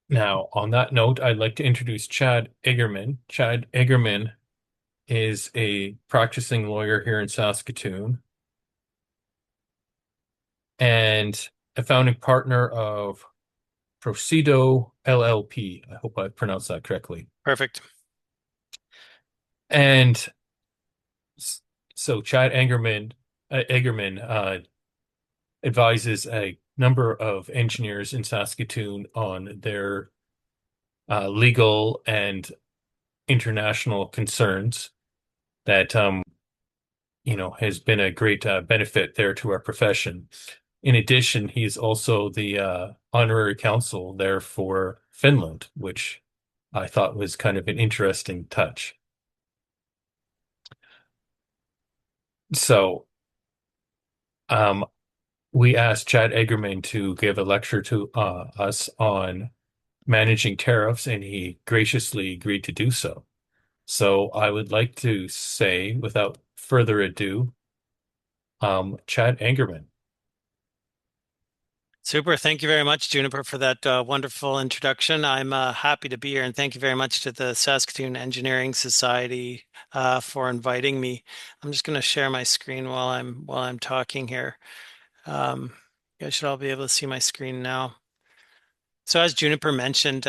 Now, on that note, I'd like to introduce Chad Eggerman. Chad Eggerman is a practicing lawyer here in Saskatoon and a founding partner of Procedo LLP. I hope I pronounced that correctly. Perfect. And s- so Chad Eggerman advises a number of engineers in Saskatoon on their legal and international concerns that has been a great benefit there to our profession. In addition, he's also the honorary consul there for Finland, which I thought was kind of an interesting touch. So, um, we asked Chad Eggerman to give a lecture to us on managing tariffs, and he graciously agreed to do so. So, I would like to say, without further ado, Chad Eggerman. Super. Thank you very much, Juniper, for that wonderful introduction. I'm happy to be here, and thank you very much to the Saskatoon Engineering Society for inviting me. I'm just going to share my screen while I'm talking here. Um, you guys should all be able to see my screen now. So as Juniper mentioned,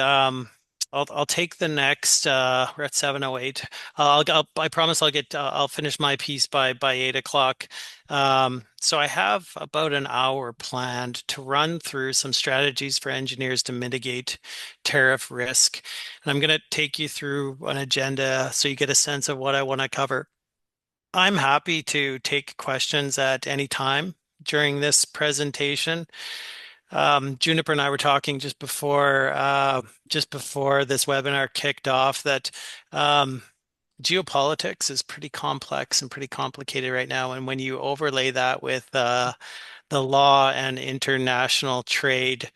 I'll take the next. We're at 7:08. I promise I'll finish my piece by 8 o'clock. So I have about an hour planned to run through some strategies for engineers to mitigate tariff risk, and I'm going to take you through an agenda so you get a sense of what I want to cover. I'm happy to take questions at any time during this presentation. Juniper and I were talking just before this webinar kicked off that um, geopolitics is pretty complex and pretty complicated right now. And when you overlay that with the law and international trade,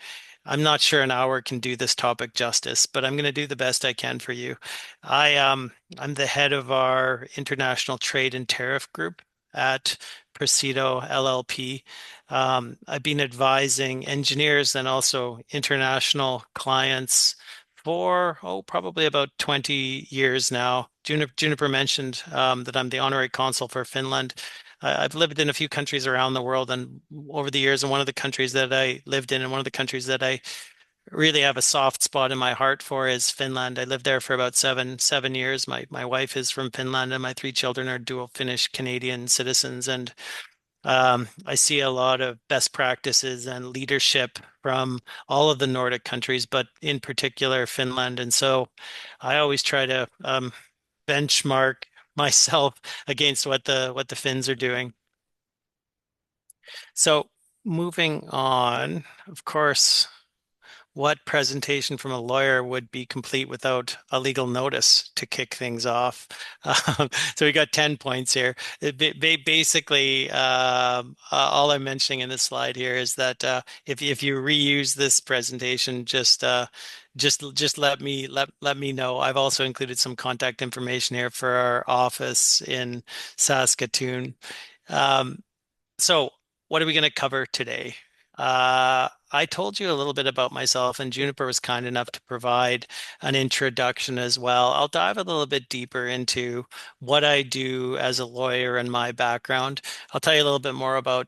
I'm not sure an hour can do this topic justice, but I'm going to do the best I can for you. I'm the head of our international trade and tariff group at Presido LLP. I've been advising engineers and also international clients for, probably about 20 years now. Juniper mentioned that I'm the honorary consul for Finland. I've lived in a few countries around the world and over the years, and one of the countries that I lived in and one of the countries that I really have a soft spot in my heart for is Finland. I lived there for about seven years. My wife is from Finland, and my three children are dual Finnish Canadian citizens. And I see a lot of best practices and leadership from all of the Nordic countries, but in particular Finland. And so I always try to benchmark myself against what the Finns are doing. So moving on, of course, what presentation from a lawyer would be complete without a legal notice to kick things off? So we got 10 points here. Basically, all I'm mentioning in this slide here is that if you reuse this presentation, just let me know. I've also included some contact information here for our office in Saskatoon. Um, so, what are we going to cover today? I told you a little bit about myself, and Juniper was kind enough to provide an introduction as well. I'll dive a little bit deeper into what I do as a lawyer and my background. I'll tell you a little bit more about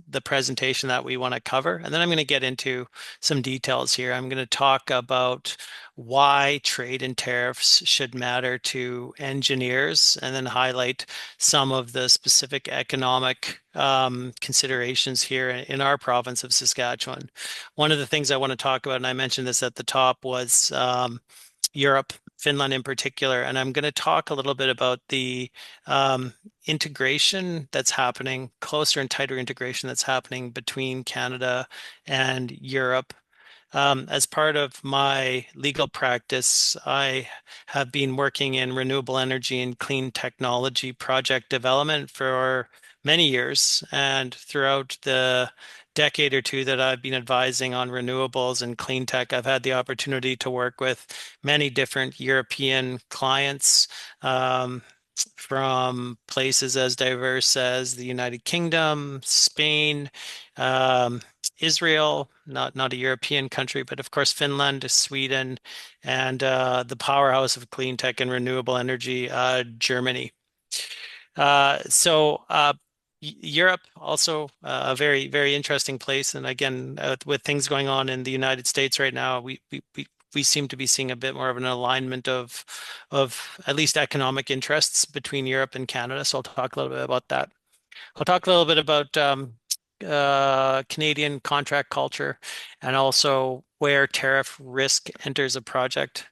the presentation that we want to cover, and then I'm going to get into some details here. I'm going to talk about why trade and tariffs should matter to engineers, and then highlight some of the specific economic considerations here in our province of Saskatchewan. One of the things I want to talk about, and I mentioned this at the top, was Europe, Finland in particular. And I'm going to talk a little bit about the integration that's happening, closer and tighter integration that's happening between Canada and Europe. As part of my legal practice, I have been working in renewable energy and clean technology project development for many years. And throughout the decade or two that I've been advising on renewables and clean tech, I've had the opportunity to work with many different European clients. from places as diverse as the United Kingdom, Spain, um, Israel, not a European country, but of course Finland, Sweden, and the powerhouse of clean tech and renewable energy, Germany. Europe also a very, very interesting place. And again, with things going on in the United States right now, we seem to be seeing a bit more of an alignment of at least economic interests between Europe and Canada. So I'll talk a little bit about that. I'll talk a little bit about Canadian contract culture and also where tariff risk enters a project.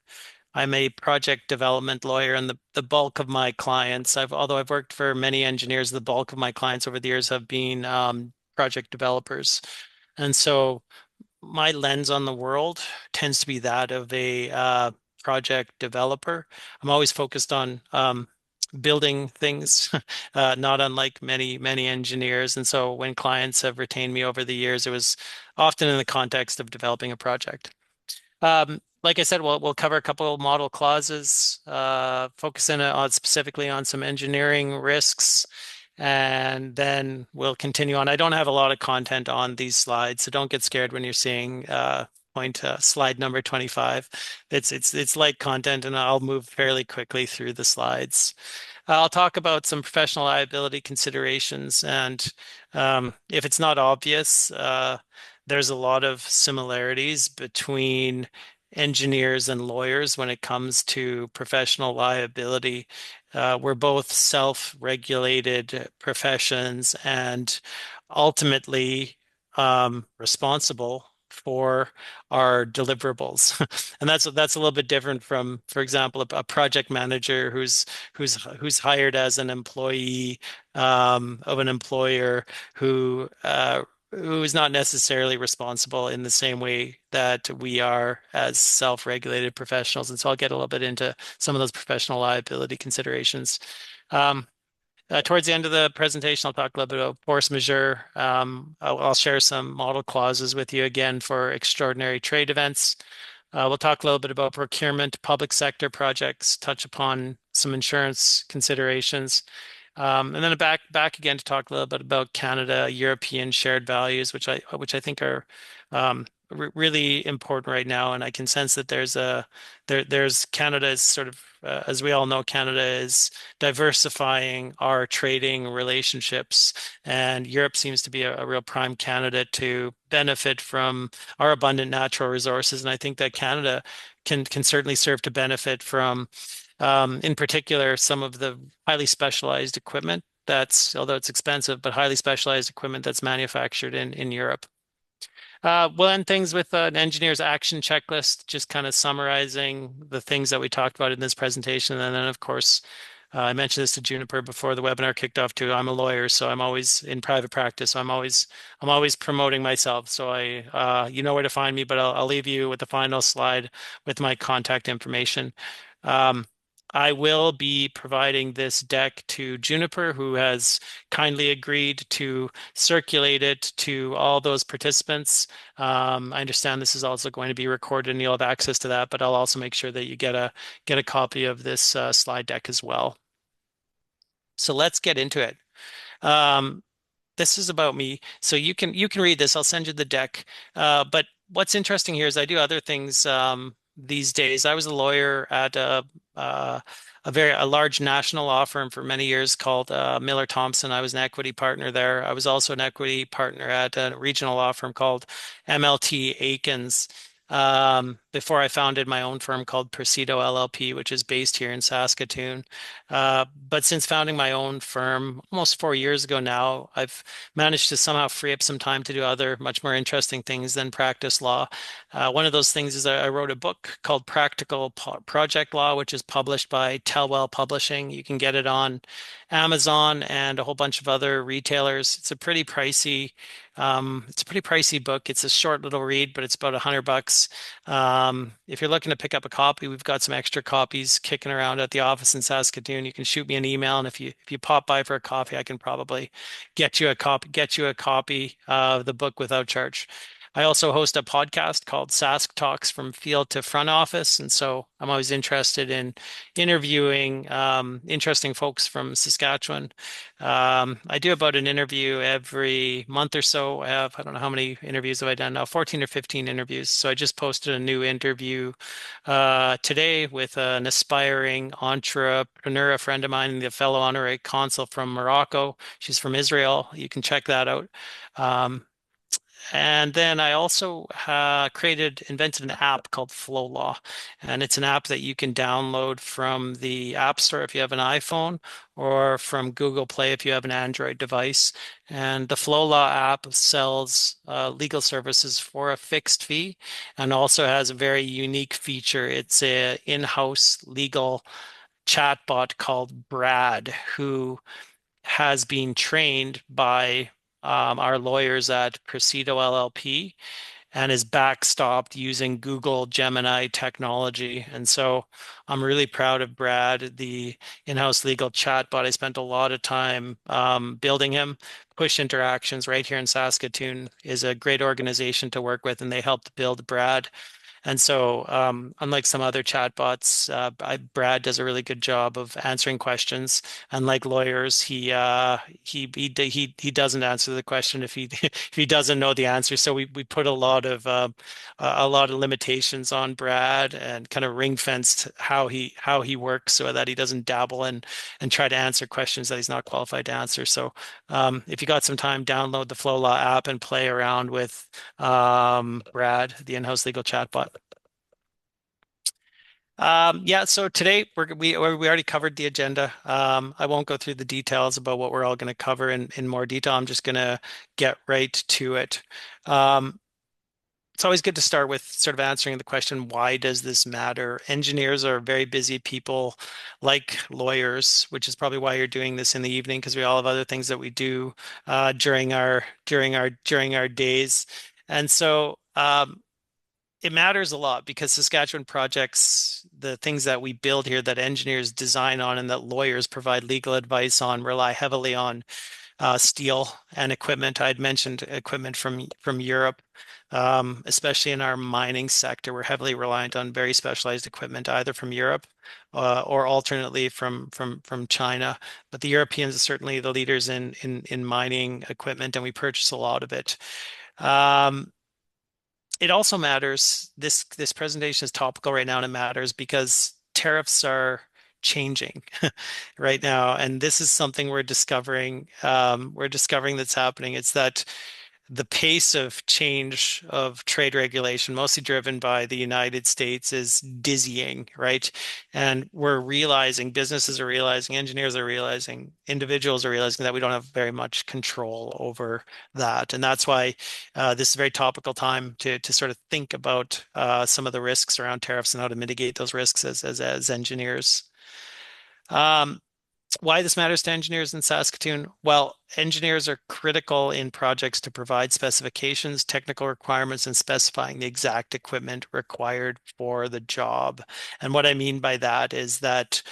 I'm a project development lawyer, and the bulk of my clients, although I've worked for many engineers, the bulk of my clients over the years have been project developers. And so my lens on the world tends to be that of a project developer. I'm always focused on building things, not unlike many engineers. And so when clients have retained me over the years, it was often in the context of developing a project. Like I said, we'll cover a couple of model clauses, focusing on specifically on some engineering risks, and then we'll continue on. I don't have a lot of content on these slides, so don't get scared when you're seeing slide number 25. It's light content, and I'll move fairly quickly through the slides. I'll talk about some professional liability considerations, and if it's not obvious, there's a lot of similarities between engineers and lawyers when it comes to professional liability. We're both self-regulated professions and ultimately responsible for our deliverables. And that's a little bit different from, for example, a project manager who's hired as an employee of an employer who is not necessarily responsible in the same way that we are as self-regulated professionals. And so I'll get a little bit into some of those professional liability considerations. Um, Towards the end of the presentation, I'll talk a little bit about force majeure. I'll share some model clauses with you again for extraordinary trade events. We'll talk a little bit about procurement, public sector projects, touch upon some insurance considerations. And then back again to talk a little bit about Canada, European shared values, which I think are really important right now. And I can sense that there's Canada is sort of as we all know, Canada is diversifying our trading relationships, and Europe seems to be a real prime candidate to benefit from our abundant natural resources. And I think that Canada can certainly serve to benefit from in particular, some of the highly specialized equipment that's, although it's expensive, but highly specialized equipment that's manufactured in Europe. We'll end things with an engineer's action checklist, just kind of summarizing the things that we talked about in this presentation. And then, of course, I mentioned this to Juniper before the webinar kicked off too. I'm a lawyer, so I'm always in private practice. So I'm always promoting myself. So you know where to find me, but I'll leave you with the final slide with my contact information. Um, I will be providing this deck to Juniper, who has kindly agreed to circulate it to all those participants. I understand this is also going to be recorded and you'll have access to that, but I'll also make sure that you get a copy of this slide deck as well. So let's get into it. This is about me, so you can read this. I'll send you the deck. But what's interesting here is I do other things these days. I was a lawyer at a large national law firm for many years called Miller Thompson. I was an equity partner there. I was also an equity partner at a regional law firm called MLT Aikens. Before I founded my own firm called Presido LLP, which is based here in Saskatoon. But since founding my own firm almost 4 years ago now, I've managed to somehow free up some time to do other much more interesting things than practice law. One of those things is I wrote a book called Practical Project Law, which is published by Tellwell Publishing. You can get it on Amazon and a whole bunch of other retailers. It's a pretty pricey book. It's a short little read, but it's about $100. If you're looking to pick up a copy, we've got some extra copies kicking around at the office in Saskatoon. You can shoot me an email, and if you pop by for a coffee, I can probably get you a copy of the book without charge. I also host a podcast called Sask Talks from Field to Front Office. And so I'm always interested in interviewing interesting folks from Saskatchewan. I do about an interview every month or so. I don't know how many interviews have I done now, 14 or 15 interviews. So I just posted a new interview today with an aspiring entrepreneur, a friend of mine, the fellow honorary consul from Morocco. She's from Israel. You can check that out. Um, and then I also invented an app called Flow Law. And it's an app that you can download from the App Store if you have an iPhone or from Google Play if you have an Android device. And the Flow Law app sells legal services for a fixed fee and also has a very unique feature. It's a in-house legal chatbot called Brad, who has been trained by our lawyers at Presido LLP and is backstopped using Google Gemini technology. And so I'm really proud of Brad, the in-house legal chatbot. I spent a lot of time building him. Push Interactions right here in Saskatoon is a great organization to work with, and they helped build Brad. And so, unlike some other chatbots, Brad does a really good job of answering questions. Unlike lawyers, he doesn't answer the question if he if he doesn't know the answer. So we put a lot of limitations on Brad and kind of ring fenced how he works so that he doesn't dabble and try to answer questions that he's not qualified to answer. So if you got some time, download the Flow Law app and play around with Brad, the in-house legal chatbot. Yeah, so today we already covered the agenda. I won't go through the details about what we're all going to cover in more detail. I'm just going to get right to it. Um, it's always good to start with sort of answering the question, why does this matter? Engineers are very busy people like lawyers, which is probably why you're doing this in the evening, because we all have other things that we do during our days. And so it matters a lot because Saskatchewan projects, the things that we build here that engineers design on and that lawyers provide legal advice on, rely heavily on steel and equipment. I'd mentioned equipment from Europe, especially in our mining sector. We're heavily reliant on very specialized equipment, either from Europe or alternately from China. But the Europeans are certainly the leaders in mining equipment, and we purchase a lot of it. Um, it also matters. This presentation is topical right now, and it matters because tariffs are changing right now, and this is something we're discovering. We're discovering that's happening. It's that the pace of change of trade regulation, mostly driven by the United States, is dizzying, right? And we're realizing, businesses are realizing, engineers are realizing, individuals are realizing that we don't have very much control over that. And that's why this is a very topical time to sort of think about some of the risks around tariffs and how to mitigate those risks as engineers. Um, why this matters to engineers in Saskatoon? Well, engineers are critical in projects to provide specifications, technical requirements, and specifying the exact equipment required for the job. And what I mean by that is that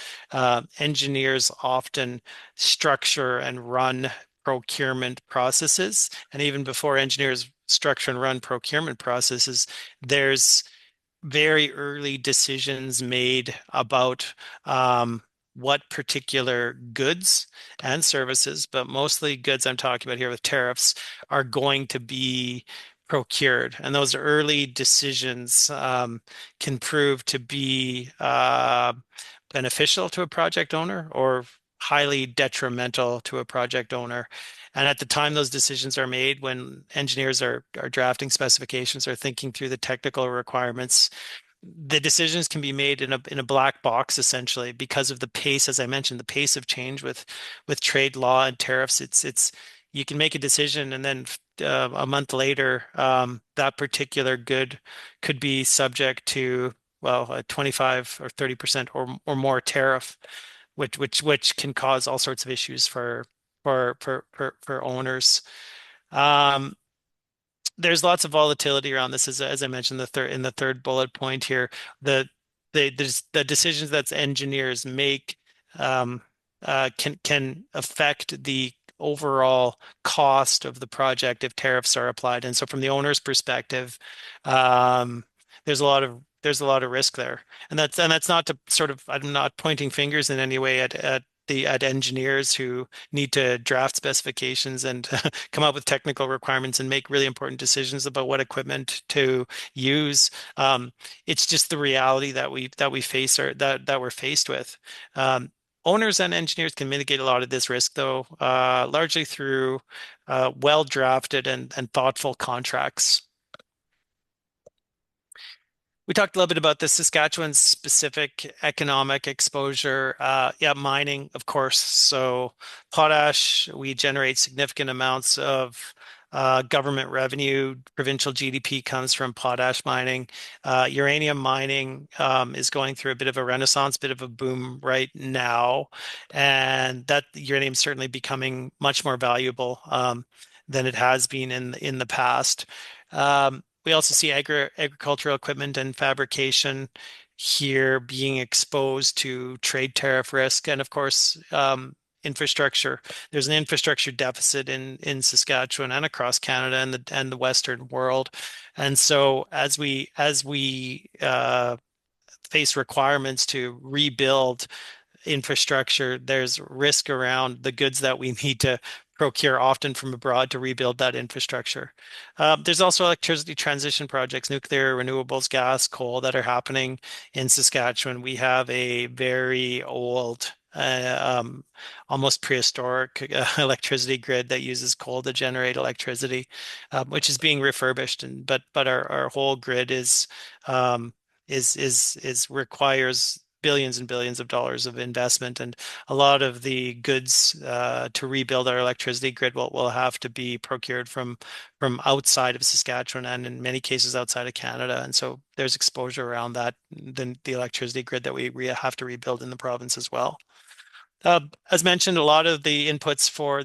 engineers often structure and run procurement processes. And even before engineers structure and run procurement processes, there's very early decisions made about what particular goods and services, but mostly goods I'm talking about here with tariffs, are going to be procured. And those early decisions can prove to be beneficial to a project owner or highly detrimental to a project owner. And at the time those decisions are made, when engineers are drafting specifications or thinking through the technical requirements, the decisions can be made in a black box essentially because of the pace, as I mentioned, the pace of change with trade law and tariffs. It's you can make a decision and then a month later, that particular good could be subject to, well, a 25 or 30% or more tariff, which can cause all sorts of issues for owners. Um, there's lots of volatility around this, as I mentioned in the third bullet point here. The the decisions that engineers make can affect the overall cost of the project if tariffs are applied. And so from the owner's perspective, um, there's a lot of risk there. And that's not to sort of, I'm not pointing fingers in any way at engineers who need to draft specifications and come up with technical requirements and make really important decisions about what equipment to use. It's just the reality that we face or that we're faced with. Owners and engineers can mitigate a lot of this risk, though, largely through well-drafted and thoughtful contracts. We talked a little bit about the Saskatchewan specific economic exposure. Yeah, mining, of course. So potash, we generate significant amounts of government revenue. Provincial GDP comes from potash mining. Uranium mining is going through a bit of a renaissance, bit of a boom right now. And that uranium is certainly becoming much more valuable than it has been in the past. We also see agricultural equipment and fabrication here being exposed to trade tariff risk, and of course, infrastructure. There's an infrastructure deficit in Saskatchewan and across Canada and the Western world, and so as we face requirements to rebuild infrastructure, there's risk around the goods that we need to procure often from abroad to rebuild that infrastructure. There's also electricity transition projects, nuclear, renewables, gas, coal that are happening in Saskatchewan. We have a very old, almost prehistoric electricity grid that uses coal to generate electricity, which is being refurbished. But our whole grid is requires billions and billions of dollars of investment, and a lot of the goods to rebuild our electricity grid will have to be procured from outside of Saskatchewan and in many cases outside of Canada. And so there's exposure around that, the electricity grid that we have to rebuild in the province as well. As mentioned, a lot of the inputs for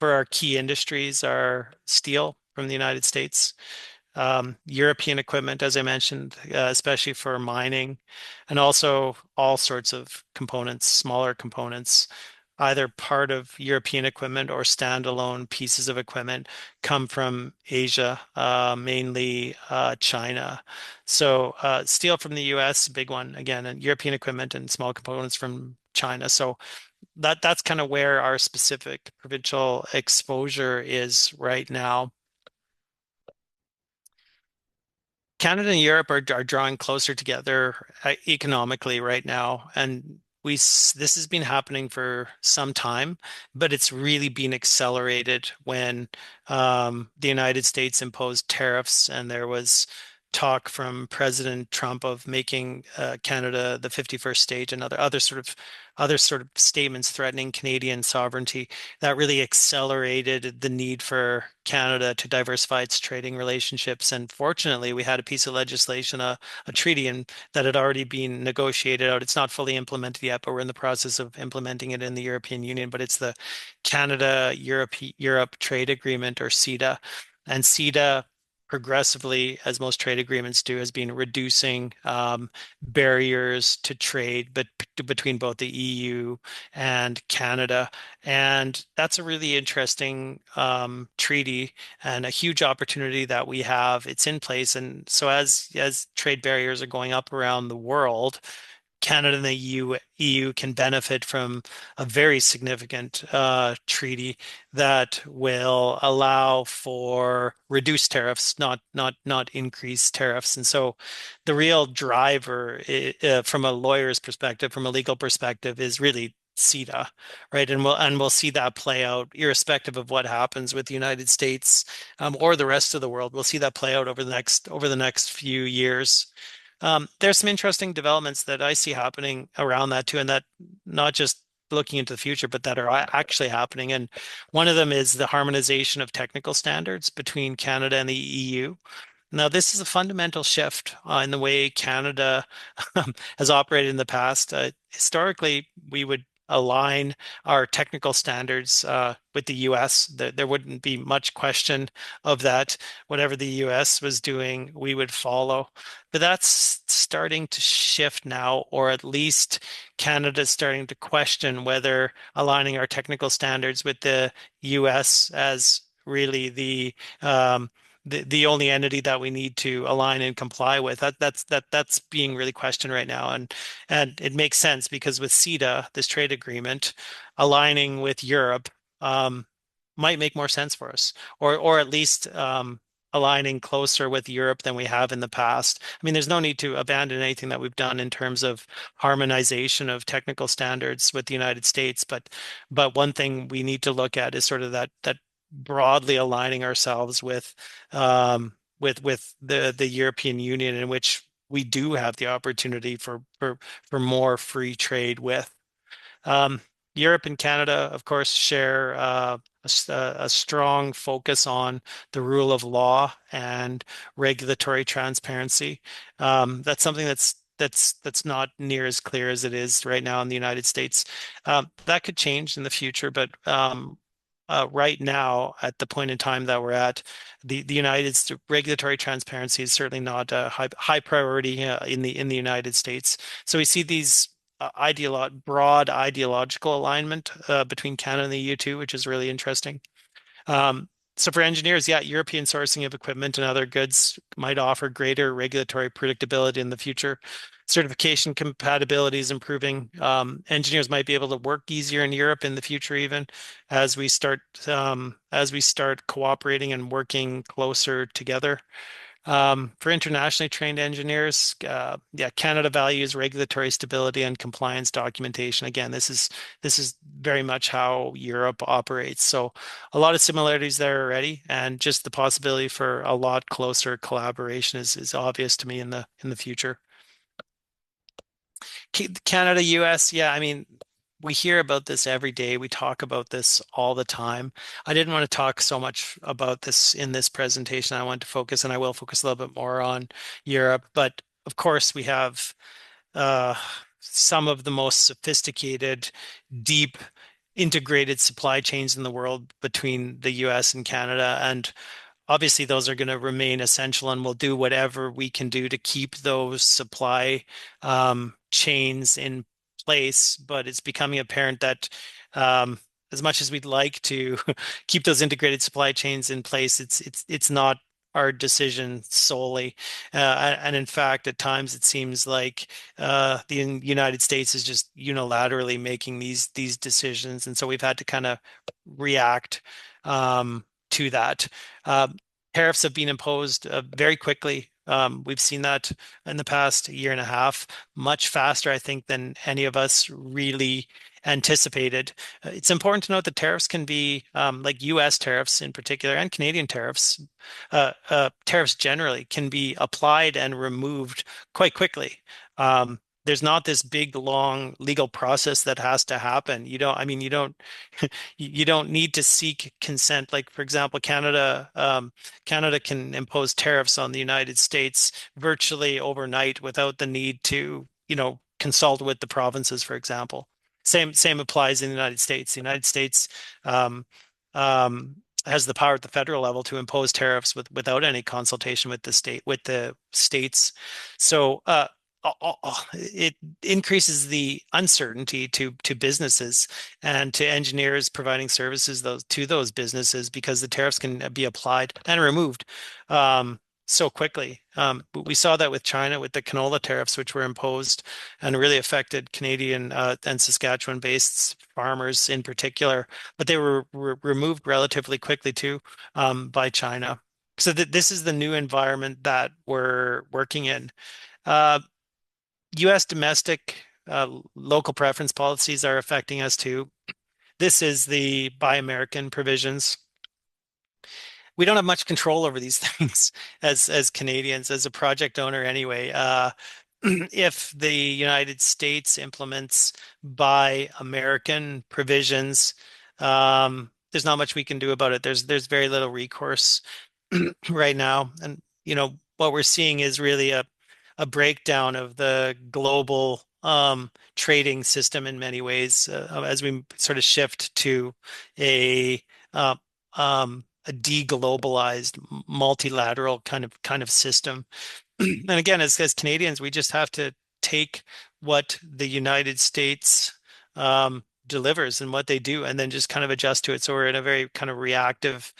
our key industries are steel from the United States, European equipment, as I mentioned, especially for mining, and also all sorts of components, smaller components, either part of European equipment or standalone pieces of equipment come from Asia, mainly China. So steel from the US, big one again, and European equipment and small components from China. So that's kind of where our specific provincial exposure is right now. Canada and Europe are drawing closer together economically right now, and this has been happening for some time, but it's really been accelerated when the United States imposed tariffs, and there was talk from President Trump of making Canada the 51st state and other sort of statements threatening Canadian sovereignty. That really accelerated the need for Canada to diversify its trading relationships. And fortunately, we had a piece of legislation, a treaty, that had already been negotiated out. It's not fully implemented yet, but we're in the process of implementing it in the European Union. But it's the Canada-Europe Trade Agreement, or CETA. And CETA progressively, as most trade agreements do, has been reducing barriers to trade, but between both the EU and Canada. And that's a really interesting treaty and a huge opportunity that we have. It's in place. And so as trade barriers are going up around the world, Canada and the EU can benefit from a very significant treaty that will allow for reduced tariffs, not increased tariffs. And so, the real driver, from a lawyer's perspective, from a legal perspective, is really CETA, right? And we'll see that play out, irrespective of what happens with the United States or the rest of the world. We'll see that play out over the next few years. There's some interesting developments that I see happening around that too, and that not just looking into the future, but that are actually happening. And one of them is the harmonization of technical standards between Canada and the EU. Now, this is a fundamental shift in the way Canada has operated in the past. Historically, we would align our technical standards with the US. There wouldn't be much question of that. Whatever the US was doing, we would follow. But that's starting to shift now, or at least Canada's starting to question whether aligning our technical standards with the US as really um, the only entity that we need to align and comply with. That's being really questioned right now, and it makes sense because with CETA, this trade agreement, aligning with Europe might make more sense for us, or at least aligning closer with Europe than we have in the past. I mean, there's no need to abandon anything that we've done in terms of harmonization of technical standards with the United States, but one thing we need to look at is sort of that broadly aligning ourselves with the European Union, in which we do have the opportunity for more free trade with. Um, Europe and Canada, of course, share a strong focus on the rule of law and regulatory transparency. That's something that's not near as clear as it is right now in the United States. That could change in the future, but right now, at the point in time that we're at, the United States regulatory transparency is certainly not a high priority in the United States. So we see these broad ideological alignment between Canada and the EU too, which is really interesting. Um, so for engineers, yeah, European sourcing of equipment and other goods might offer greater regulatory predictability in the future. Certification compatibility is improving. Engineers might be able to work easier in Europe in the future, even as we start cooperating and working closer together. For internationally trained engineers, yeah, Canada values regulatory stability and compliance documentation. Again, this is very much how Europe operates. So a lot of similarities there already, and just the possibility for a lot closer collaboration is obvious to me in the future. Canada, US, yeah, I mean, we hear about this every day. We talk about this all the time. I didn't want to talk so much about this in this presentation. I want to focus, and I will focus a little bit more on Europe. But of course, we have uh, some of the most sophisticated, deep, integrated supply chains in the world between the US and Canada. And obviously those are going to remain essential, and we'll do whatever we can do to keep those supply chains in place. But it's becoming apparent that um, as much as we'd like to keep those integrated supply chains in place, it's not our decision solely. And in fact, at times it seems like the United States is just unilaterally making these decisions, and so we've had to kind of react to that. Uh, Tariffs have been imposed very quickly. We've seen that in the past year and a half, much faster, I think, than any of us really anticipated. It's important to note that tariffs can be, like US tariffs in particular, and Canadian tariffs, tariffs generally can be applied and removed quite quickly. There's not this big, long legal process that has to happen. I mean, you don't need to seek consent. Like, for example, Canada can impose tariffs on the United States virtually overnight without the need to, consult with the provinces, for example. Same applies in the United States. The United States um, um, has the power at the federal level to impose tariffs without any consultation with the states. So it increases the uncertainty to businesses and to engineers providing services to those businesses, because the tariffs can be applied and removed so quickly. We saw that with China with the canola tariffs, which were imposed and really affected Canadian and Saskatchewan-based farmers in particular, but they were removed relatively quickly too by China. So this is the new environment that we're working in. Uh, U.S. domestic local preference policies are affecting us too. This is the Buy American provisions. We don't have much control over these things as Canadians, as a project owner anyway. If the United States implements Buy American provisions, there's not much we can do about it. There's very little recourse right now, and what we're seeing is really a breakdown of the global trading system in many ways as we sort of shift to a a deglobalized multilateral kind of system. And again, as Canadians, we just have to take what the United States delivers and what they do, and then just kind of adjust to it. So we're in a very kind of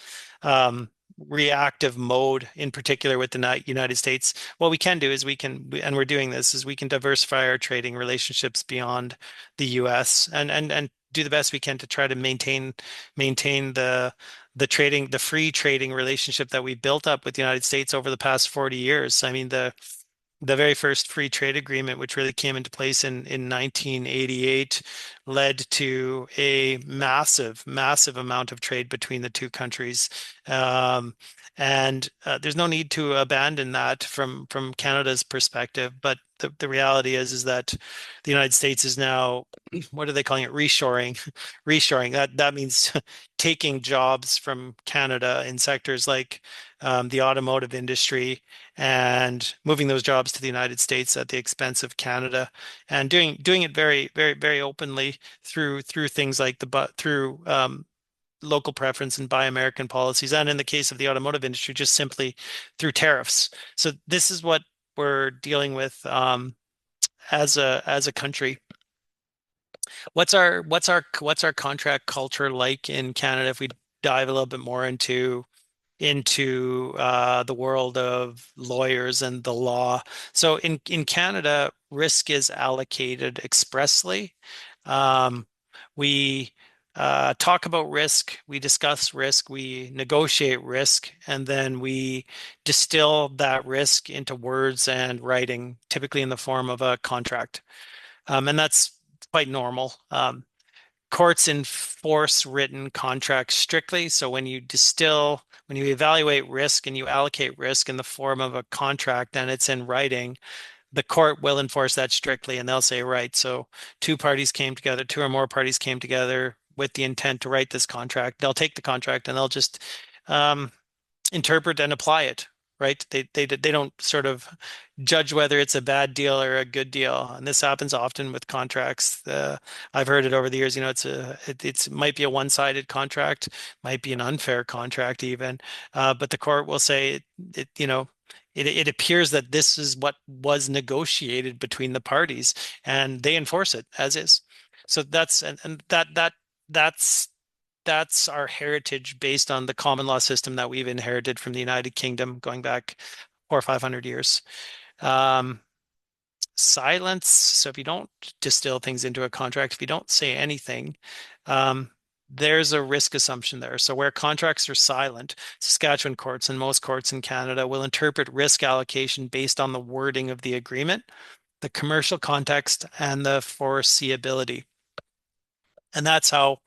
um, reactive mode, in particular with the United States. What we can do is and we're doing this, is we can diversify our trading relationships beyond the U.S. and do the best we can to try to maintain the free trading relationship that we built up with the United States over the past 40 years. I mean, the very first free trade agreement, which really came into place in 1988, led to a massive amount of trade between the two countries. Um, and there's no need to abandon that from Canada's perspective. But the reality is that the United States is now, what are they calling it? Reshoring. Reshoring. That means taking jobs from Canada in sectors like the automotive industry and moving those jobs to the United States at the expense of Canada, and doing it very openly through things like through local preference and buy American policies, and in the case of the automotive industry, just simply through tariffs. So this is what we're dealing with as a country. What's our contract culture like in Canada? If we dive a little bit more into the world of lawyers and the law. So in Canada, risk is allocated expressly. Um, we talk about risk, we discuss risk, we negotiate risk, and then we distill that risk into words and writing, typically in the form of a contract. And that's quite normal. Courts enforce written contracts strictly. So when you evaluate risk and you allocate risk in the form of a contract and it's in writing, the court will enforce that strictly, and they'll say, right, so two or more parties came together with the intent to write this contract. They'll take the contract and they'll just um, interpret and apply it, right? They don't sort of judge whether it's a bad deal or a good deal, and this happens often with contracts. I've heard it over the years. It might be a one-sided contract, might be an unfair contract even, but the court will say it appears that this is what was negotiated between the parties, and they enforce it as is. So that's our heritage based on the common law system that we've inherited from the United Kingdom going back 400 or 500 years. Um, Silence. So if you don't distill things into a contract, if you don't say anything, um, there's a risk assumption there. So where contracts are silent, Saskatchewan courts and most courts in Canada will interpret risk allocation based on the wording of the agreement, the commercial context, and the foreseeability. And that's how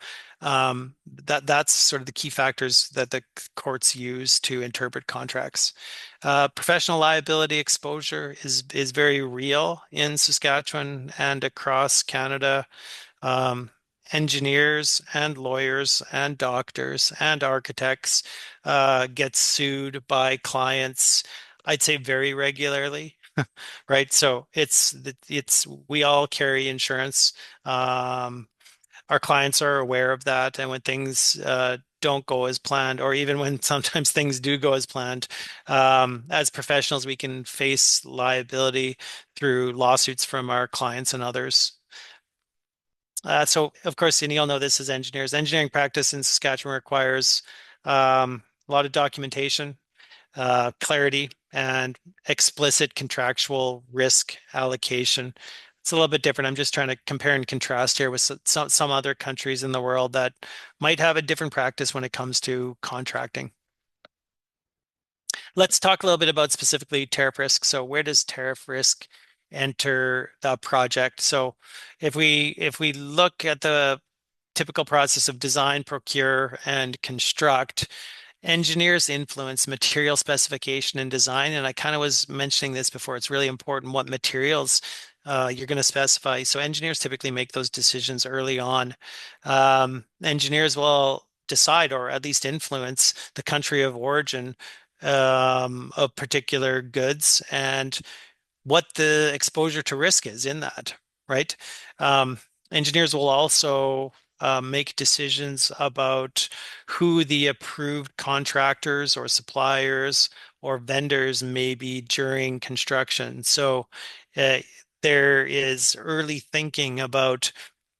that's sort of the key factors that the courts use to interpret contracts. Professional liability exposure is very real in Saskatchewan and across Canada. Um, Engineers and lawyers and doctors and architects get sued by clients, I'd say very regularly, right? So it's we all carry insurance. Um, our clients are aware of that, and when things don't go as planned, or even when sometimes things do go as planned, as professionals, we can face liability through lawsuits from our clients and others. So, of course, and you'll know this as engineers. Engineering practice in Saskatchewan requires a lot of documentation, clarity, and explicit contractual risk allocation. It's a little bit different. I'm just trying to compare and contrast here with some other countries in the world that might have a different practice when it comes to contracting. Let's talk a little bit about specifically tariff risk. So where does tariff risk enter the project? So if we look at the typical process of design, procure, and construct, engineers influence material specification and design. And I kind of was mentioning this before. It's really important what materials you're going to specify. So engineers typically make those decisions early on. Engineers will decide or at least influence the country of origin of particular goods and what the exposure to risk is in that. right? Um, Engineers will also make decisions about who the approved contractors or suppliers or vendors may be during construction. So uh, there is early thinking about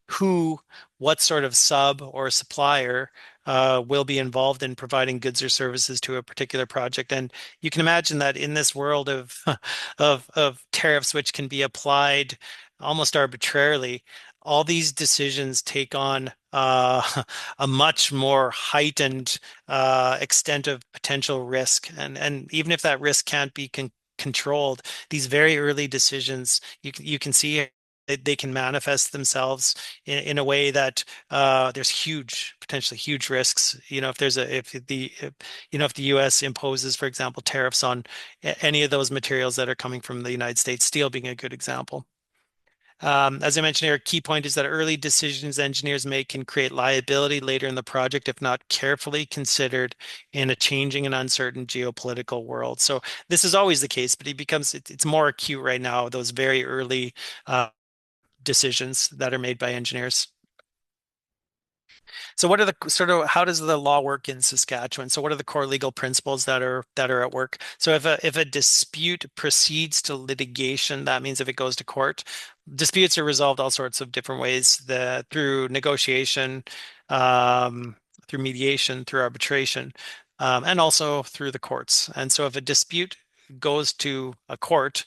who, what sort of sub or supplier will be involved in providing goods or services to a particular project. And you can imagine that in this world of of tariffs, which can be applied almost arbitrarily, all these decisions take on a much more heightened extent of potential risk. And even if that risk can't be controlled, these very early decisions, you can see they can manifest themselves in a way that there's potentially huge risks. If the U.S. imposes, for example, tariffs on any of those materials that are coming from the United States, steel being a good example. As I mentioned here, a key point is that early decisions engineers make can create liability later in the project if not carefully considered in a changing and uncertain geopolitical world. So this is always the case, but it's more acute right now, those very early decisions that are made by engineers. So what are the sort of how does the law work in Saskatchewan? So what are the core legal principles that are at work? So if a dispute proceeds to litigation, that means if it goes to court, disputes are resolved all sorts of different ways, through negotiation, um, through mediation, through arbitration, and also through the courts. And so if a dispute goes to a court,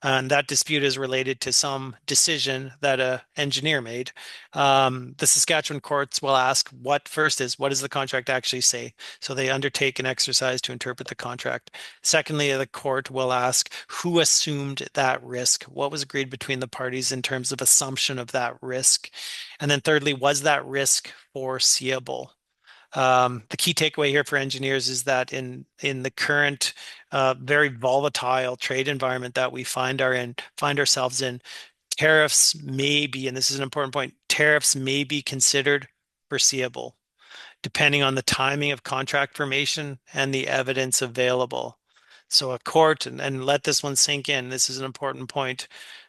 and that dispute is related to some decision that a engineer made, the Saskatchewan courts will ask what does the contract actually say? So they undertake an exercise to interpret the contract. Secondly, the court will ask who assumed that risk? What was agreed between the parties in terms of assumption of that risk? And then thirdly, was that risk foreseeable? The key takeaway here for engineers is that in the current very volatile trade environment that we find ourselves in, tariffs may be, and this is an important point, tariffs may be considered foreseeable, depending on the timing of contract formation and the evidence available. So a court, and let this one sink in, this is an important point.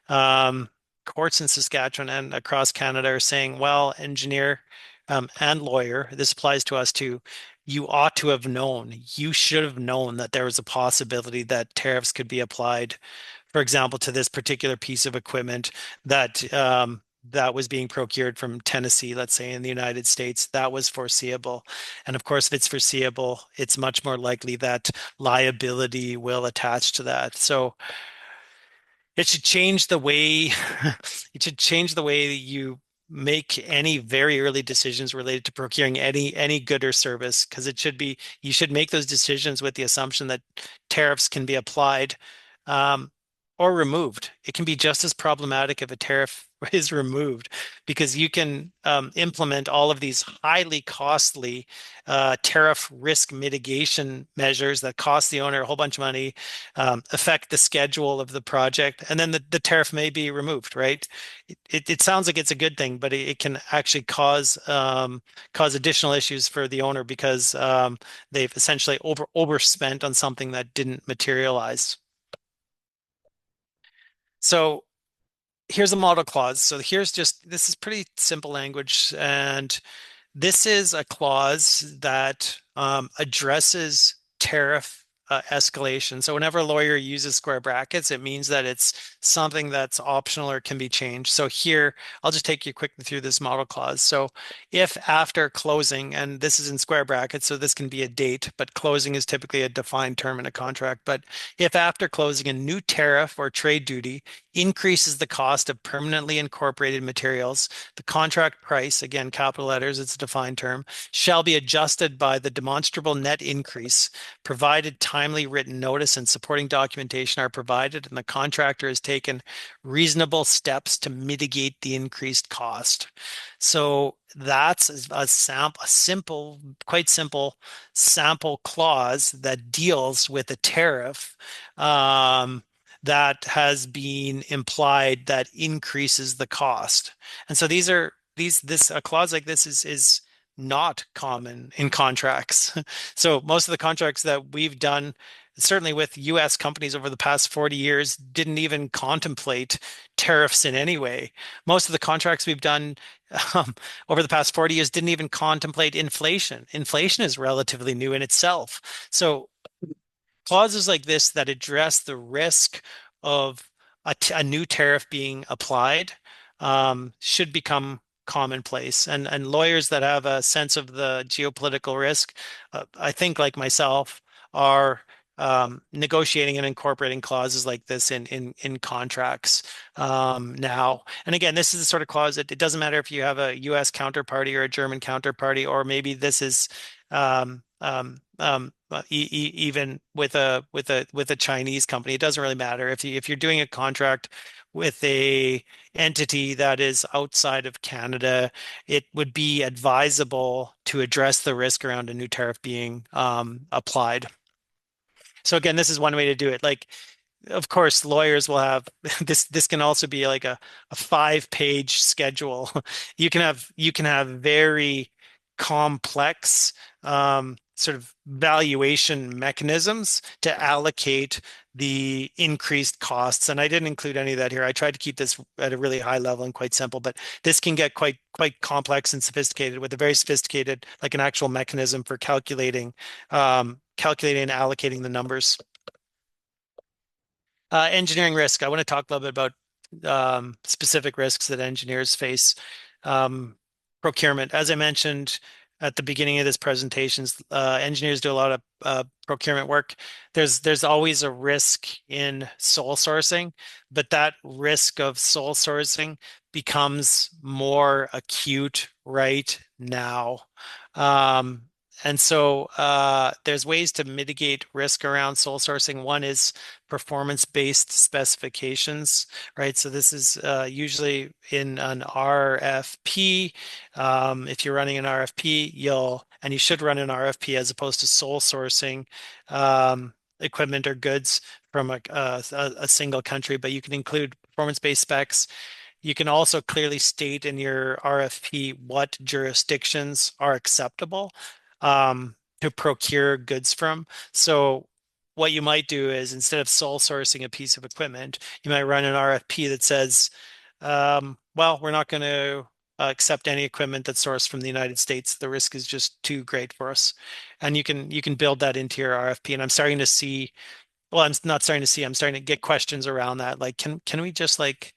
Um, Courts in Saskatchewan and across Canada are saying, well, engineer and lawyer, this applies to us too. You ought to have known, you should have known that there was a possibility that tariffs could be applied, for example, to this particular piece of equipment that was being procured from Tennessee, let's say in the United States. That was foreseeable. And of course, if it's foreseeable, it's much more likely that liability will attach to that. So it should change the way it should change the way that you make any very early decisions related to procuring any good or service, because you should make those decisions with the assumption that tariffs can be applied um, or removed. It can be just as problematic if a tariff is removed, because you can implement all of these highly costly tariff risk mitigation measures that cost the owner a whole bunch of money, affect the schedule of the project, and then the tariff may be removed, right? It sounds like it's a good thing, but it can actually cause additional issues for the owner because they've essentially overspent on something that didn't materialize. So here's a model clause. So this is pretty simple language, and this is a clause that addresses tariff escalation. So whenever a lawyer uses square brackets, it means that it's something that's optional or can be changed. So here, I'll just take you quickly through this model clause. So if after closing, and this is in square brackets, so this can be a date, but closing is typically a defined term in a contract. But if after closing a new tariff or trade duty increases the cost of permanently incorporated materials, the contract price, again, capital letters, it's a defined term, shall be adjusted by the demonstrable net increase, provided timely written notice and supporting documentation are provided, and the contractor has taken reasonable steps to mitigate the increased cost. So that's quite simple sample clause that deals with a tariff that has been implied that increases the cost. And so a clause like this is not common in contracts. So most of the contracts that we've done certainly with US companies over the past 40 years, didn't even contemplate tariffs in any way. Most of the contracts we've done um, over the past 40 years didn't even contemplate inflation. Inflation is relatively new in itself. So clauses like this that address the risk of a new tariff being applied should become commonplace. And lawyers that have a sense of the geopolitical risk, I think, like myself, are negotiating and incorporating clauses like this in contracts now. And again, this is the sort of clause that it doesn't matter if you have a U.S. counterparty or a German counterparty, or maybe this is even with a Chinese company. It doesn't really matter if you're doing a contract with a entity that is outside of Canada, it would be advisable to address the risk around a new tariff being applied. So again, this is one way to do it. Like, of course, lawyers will have this. This can also be like a 5-page schedule. You can have very complex sort of valuation mechanisms to allocate the increased costs. And I didn't include any of that here. I tried to keep this at a really high level and quite simple, but this can get quite complex and sophisticated with a very sophisticated, like an actual mechanism for calculating and allocating the numbers. Engineering risk. I want to talk a little bit about specific risks that engineers face. Um, Procurement. As I mentioned at the beginning of this presentation, engineers do a lot of procurement work. There's always a risk in sole sourcing, but that risk of sole sourcing becomes more acute right now. Um, and so there's ways to mitigate risk around sole sourcing. One is performance-based specifications, right? So this is usually in an RFP. If you're running an RFP, you should run an RFP as opposed to sole sourcing equipment or goods from a single country, but you can include performance-based specs. You can also clearly state in your RFP what jurisdictions are acceptable to procure goods from. So what you might do is instead of sole sourcing a piece of equipment, you might run an RFP that says, well, we're not going to accept any equipment that's sourced from the United States. The risk is just too great for us. And you can build that into your RFP. And I'm starting to see well, I'm not starting to see, I'm starting to get questions around that. Like, can we just like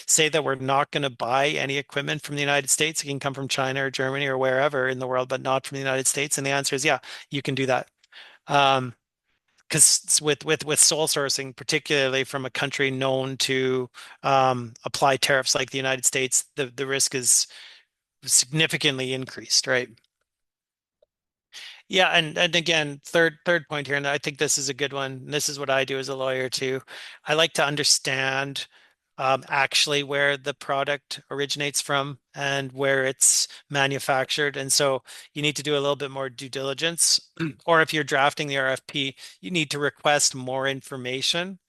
say that we're not going to buy any equipment from the United States? It can come from China or Germany or wherever in the world, but not from the United States. And the answer is yeah, you can do that. Um, because with sole sourcing, particularly from a country known to apply tariffs like the United States, the risk is significantly increased, right? Yeah, and again, third point here, and I think this is a good one. This is what I do as a lawyer too. I like to understand actually where the product originates from and where it's manufactured. And so you need to do a little bit more due diligence. Or if you're drafting the RFP, you need to request more information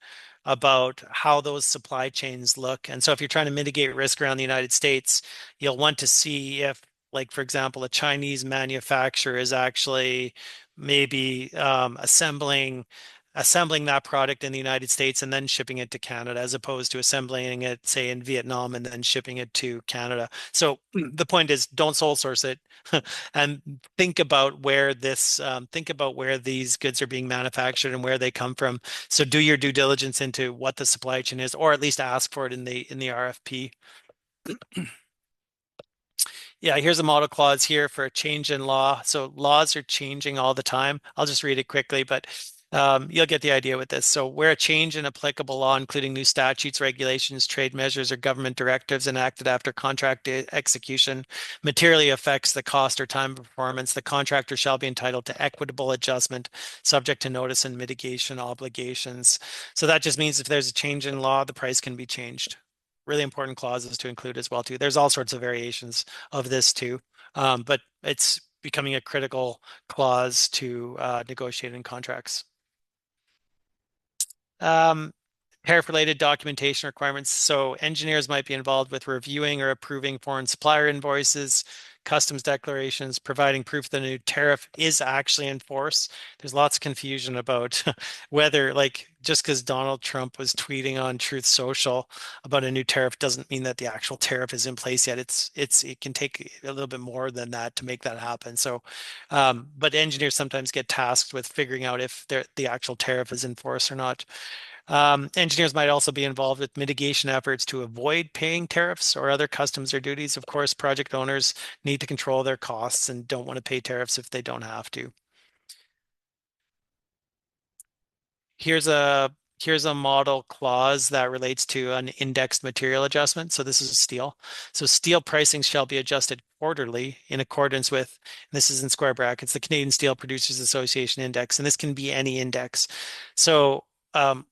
about how those supply chains look. And so if you're trying to mitigate risk around the United States, you'll want to see if, like, for example, a Chinese manufacturer is actually maybe assembling that product in the United States and then shipping it to Canada, as opposed to assembling it, say, in Vietnam and then shipping it to Canada. So the point is, don't sole source it, and think about where these goods are being manufactured and where they come from. So do your due diligence into what the supply chain is, or at least ask for it in the RFP. Yeah, here's a model clause here for a change in law. So laws are changing all the time. I'll just read it quickly, but you'll get the idea with this. So where a change in applicable law, including new statutes, regulations, trade measures, or government directives enacted after contract execution materially affects the cost or time of performance, the contractor shall be entitled to equitable adjustment subject to notice and mitigation obligations. So that just means if there's a change in law, the price can be changed. Really important clauses to include as well too. There's all sorts of variations of this too, but it's becoming a critical clause to negotiate in contracts. Um, Tariff-related documentation requirements. So engineers might be involved with reviewing or approving foreign supplier invoices, customs declarations, providing proof that a new tariff is actually in force. There's lots of confusion about whether, like, just because Donald Trump was tweeting on Truth Social about a new tariff doesn't mean that the actual tariff is in place yet. It can take a little bit more than that to make that happen. So, but engineers sometimes get tasked with figuring out if the actual tariff is in force or not. Engineers might also be involved with mitigation efforts to avoid paying tariffs or other customs or duties. Of course, project owners need to control their costs and don't want to pay tariffs if they don't have to. Here's a here's a model clause that relates to an indexed material adjustment. So this is steel. So steel pricing shall be adjusted quarterly in accordance with, and this is in square brackets, the Canadian Steel Producers Association index, and this can be any index. So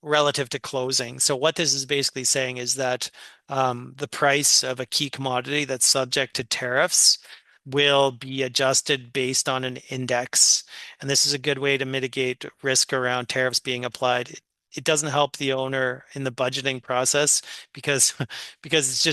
relative to closing. So what this is basically saying is that the price of a key commodity that's subject to tariffs will be adjusted based on an index. And this is a good way to mitigate risk around tariffs being applied. It doesn't help the owner in the budgeting process because because it's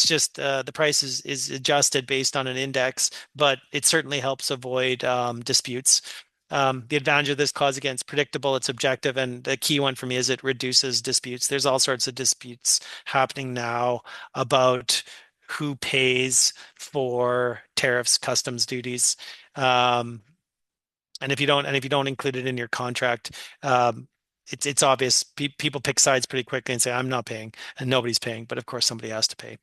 just the price is adjusted based on an index, but it certainly helps avoid disputes. The advantage of this clause, again, it's predictable, it's objective, and the key one for me is it reduces disputes. There's all sorts of disputes happening now about who pays for tariffs, customs duties. Um, and if you don't include it in your contract, it's obvious. People pick sides pretty quickly and say, I'm not paying, and nobody's paying, but of course somebody has to pay.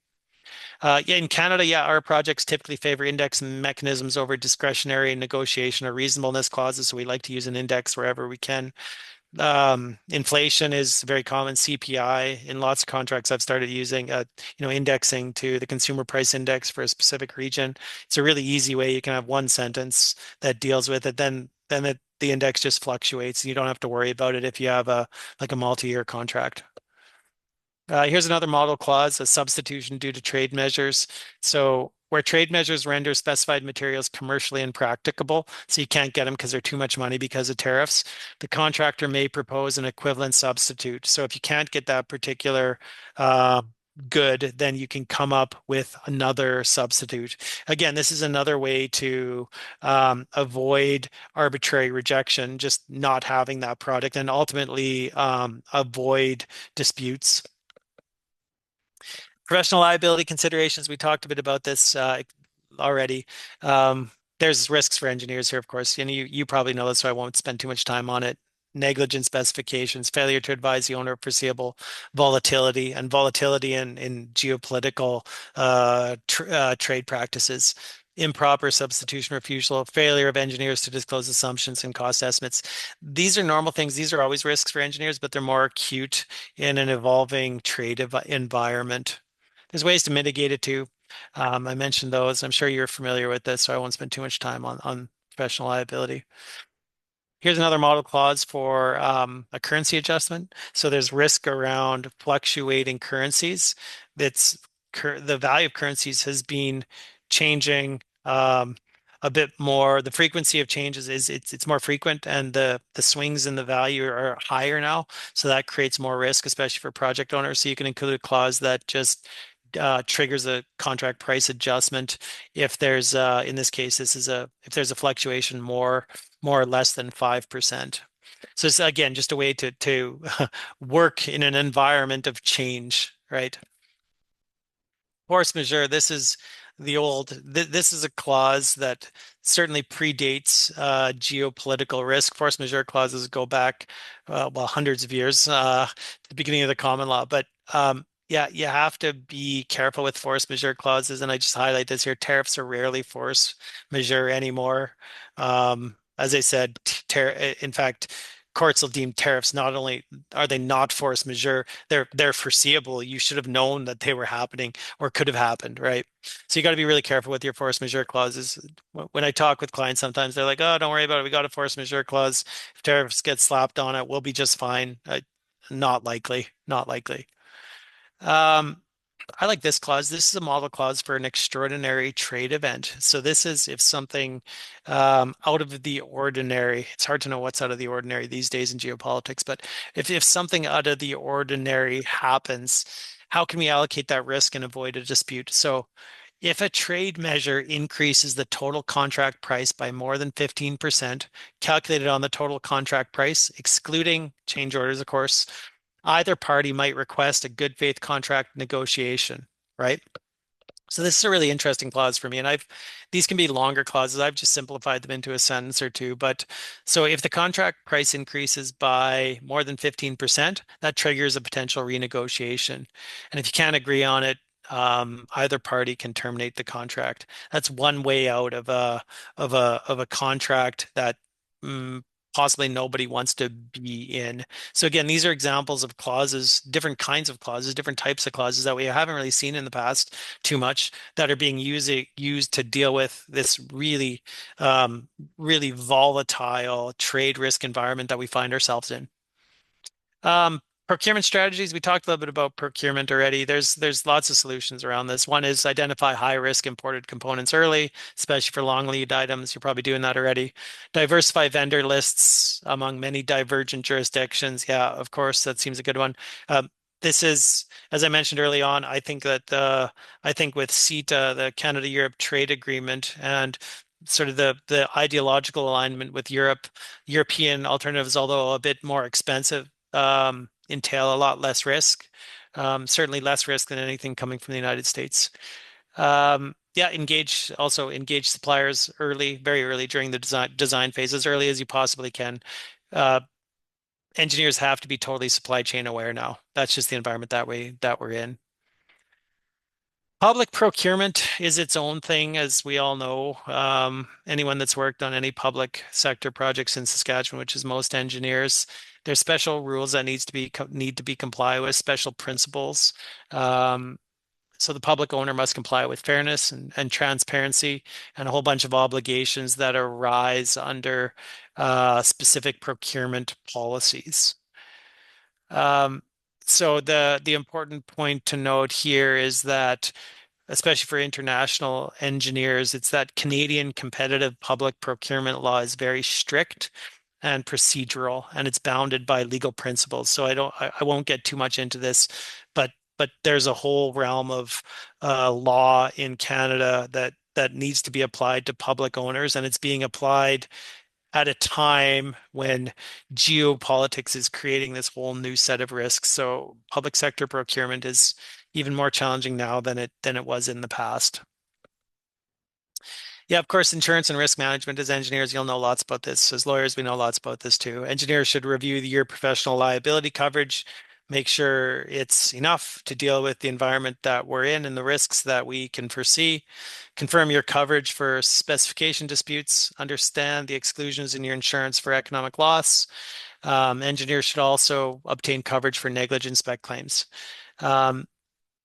Yeah, in Canada, yeah, our projects typically favor index mechanisms over discretionary negotiation or reasonableness clauses. So we like to use an index wherever we can. Inflation is very common. CPI in lots of contracts. I've started using, indexing to the consumer price index for a specific region. It's a really easy way. You can have one sentence that deals with it. The index just fluctuates. You don't have to worry about it if you have a multi-year contract. Here's another model clause, a substitution due to trade measures. So where trade measures render specified materials commercially impracticable, so you can't get them because they're too much money because of tariffs, the contractor may propose an equivalent substitute. So if you can't get that particular good, then you can come up with another substitute. Again, this is another way to avoid arbitrary rejection, just not having that product, and ultimately avoid disputes. Professional liability considerations, we talked a bit about this already. There's risks for engineers here, of course, and you probably know this, so I won't spend too much time on it. Negligent specifications, failure to advise the owner of foreseeable volatility, and volatility in geopolitical trade practices, improper substitution refusal, failure of engineers to disclose assumptions and cost estimates. These are normal things. These are always risks for engineers, but they're more acute in an evolving trade environment. There's ways to mitigate it too. I mentioned those. I'm sure you're familiar with this, so I won't spend too much time on professional liability. Here's another model clause for a currency adjustment. So there's risk around fluctuating currencies. That's the value of currencies has been changing a bit more. The frequency of changes is it's more frequent, and the swings in the value are higher now. So that creates more risk, especially for project owners. So you can include a clause that just triggers a contract price adjustment if there's in this case if there's a fluctuation more or less than 5%. So it's again just a way to work in an environment of change, right? Force majeure, this is this is a clause that certainly predates geopolitical risk. Force majeure clauses go back, hundreds of years, to the beginning of the common law. But yeah, you have to be careful with force majeure clauses. And I just highlight this here. Tariffs are rarely force majeure anymore. As I said, in fact, courts will deem tariffs not only are they not force majeure, they're foreseeable. You should have known that they were happening or could have happened, right? So you got to be really careful with your force majeure clauses. When I talk with clients, sometimes they're like, "Oh, don't worry about it. We got a force majeure clause. If tariffs get slapped on it, we'll be just fine." Not likely. Not likely. Um, I like this clause. This is a model clause for an extraordinary trade event. So this is if something out of the ordinary, it's hard to know what's out of the ordinary these days in geopolitics, but if something out of the ordinary happens, how can we allocate that risk and avoid a dispute? So If a trade measure increases the total contract price by more than 15%, calculated on the total contract price, excluding change orders, of course, either party might request a good faith contract negotiation, right? So this is a really interesting clause for me, and I've these can be longer clauses. I've just simplified them into a sentence or two. But so if the contract price increases by more than 15%, that triggers a potential renegotiation. And if you can't agree on it, either party can terminate the contract. That's one way out of a contract that mm, possibly nobody wants to be in. So again, these are examples of clauses, different kinds of clauses, different types of clauses that we haven't really seen in the past too much that are being used to deal with this really volatile trade risk environment that we find ourselves in. Procurement strategies, we talked a little bit about procurement already. There's lots of solutions around this. One is identify high risk imported components early, especially for long lead items. You're probably doing that already. Diversify vendor lists among many divergent jurisdictions. Yeah, of course, that seems a good one. This is, as I mentioned early on, I think with CETA, the Canada-Europe Trade Agreement, and sort of the ideological alignment with European alternatives, although a bit more expensive, entail a lot less risk, certainly less risk than anything coming from the United States. Yeah, engage suppliers early, very early during the design phase, as early as you possibly can. Uh, Engineers have to be totally supply chain aware now. That's just the environment that we're in. Public procurement is its own thing, as we all know. Anyone that's worked on any public sector projects in Saskatchewan, which is most engineers, there's special rules that need to be complied with, special principles. Um, so the public owner must comply with fairness and transparency and a whole bunch of obligations that arise under specific procurement policies. Um, so the important point to note here is that especially for international engineers, it's that Canadian competitive public procurement law is very strict and procedural, and it's bounded by legal principles. So I won't get too much into this, but there's a whole realm of law in Canada that needs to be applied to public owners, and it's being applied at a time when geopolitics is creating this whole new set of risks. So public sector procurement is even more challenging now than it was in the past. Yeah, of course, insurance and risk management. As engineers, you'll know lots about this. As lawyers, we know lots about this too. Engineers should review your professional liability coverage, make sure it's enough to deal with the environment that we're in and the risks that we can foresee. Confirm your coverage for specification disputes. Understand the exclusions in your insurance for economic loss. Engineers should also obtain coverage for negligence spec claims. Um,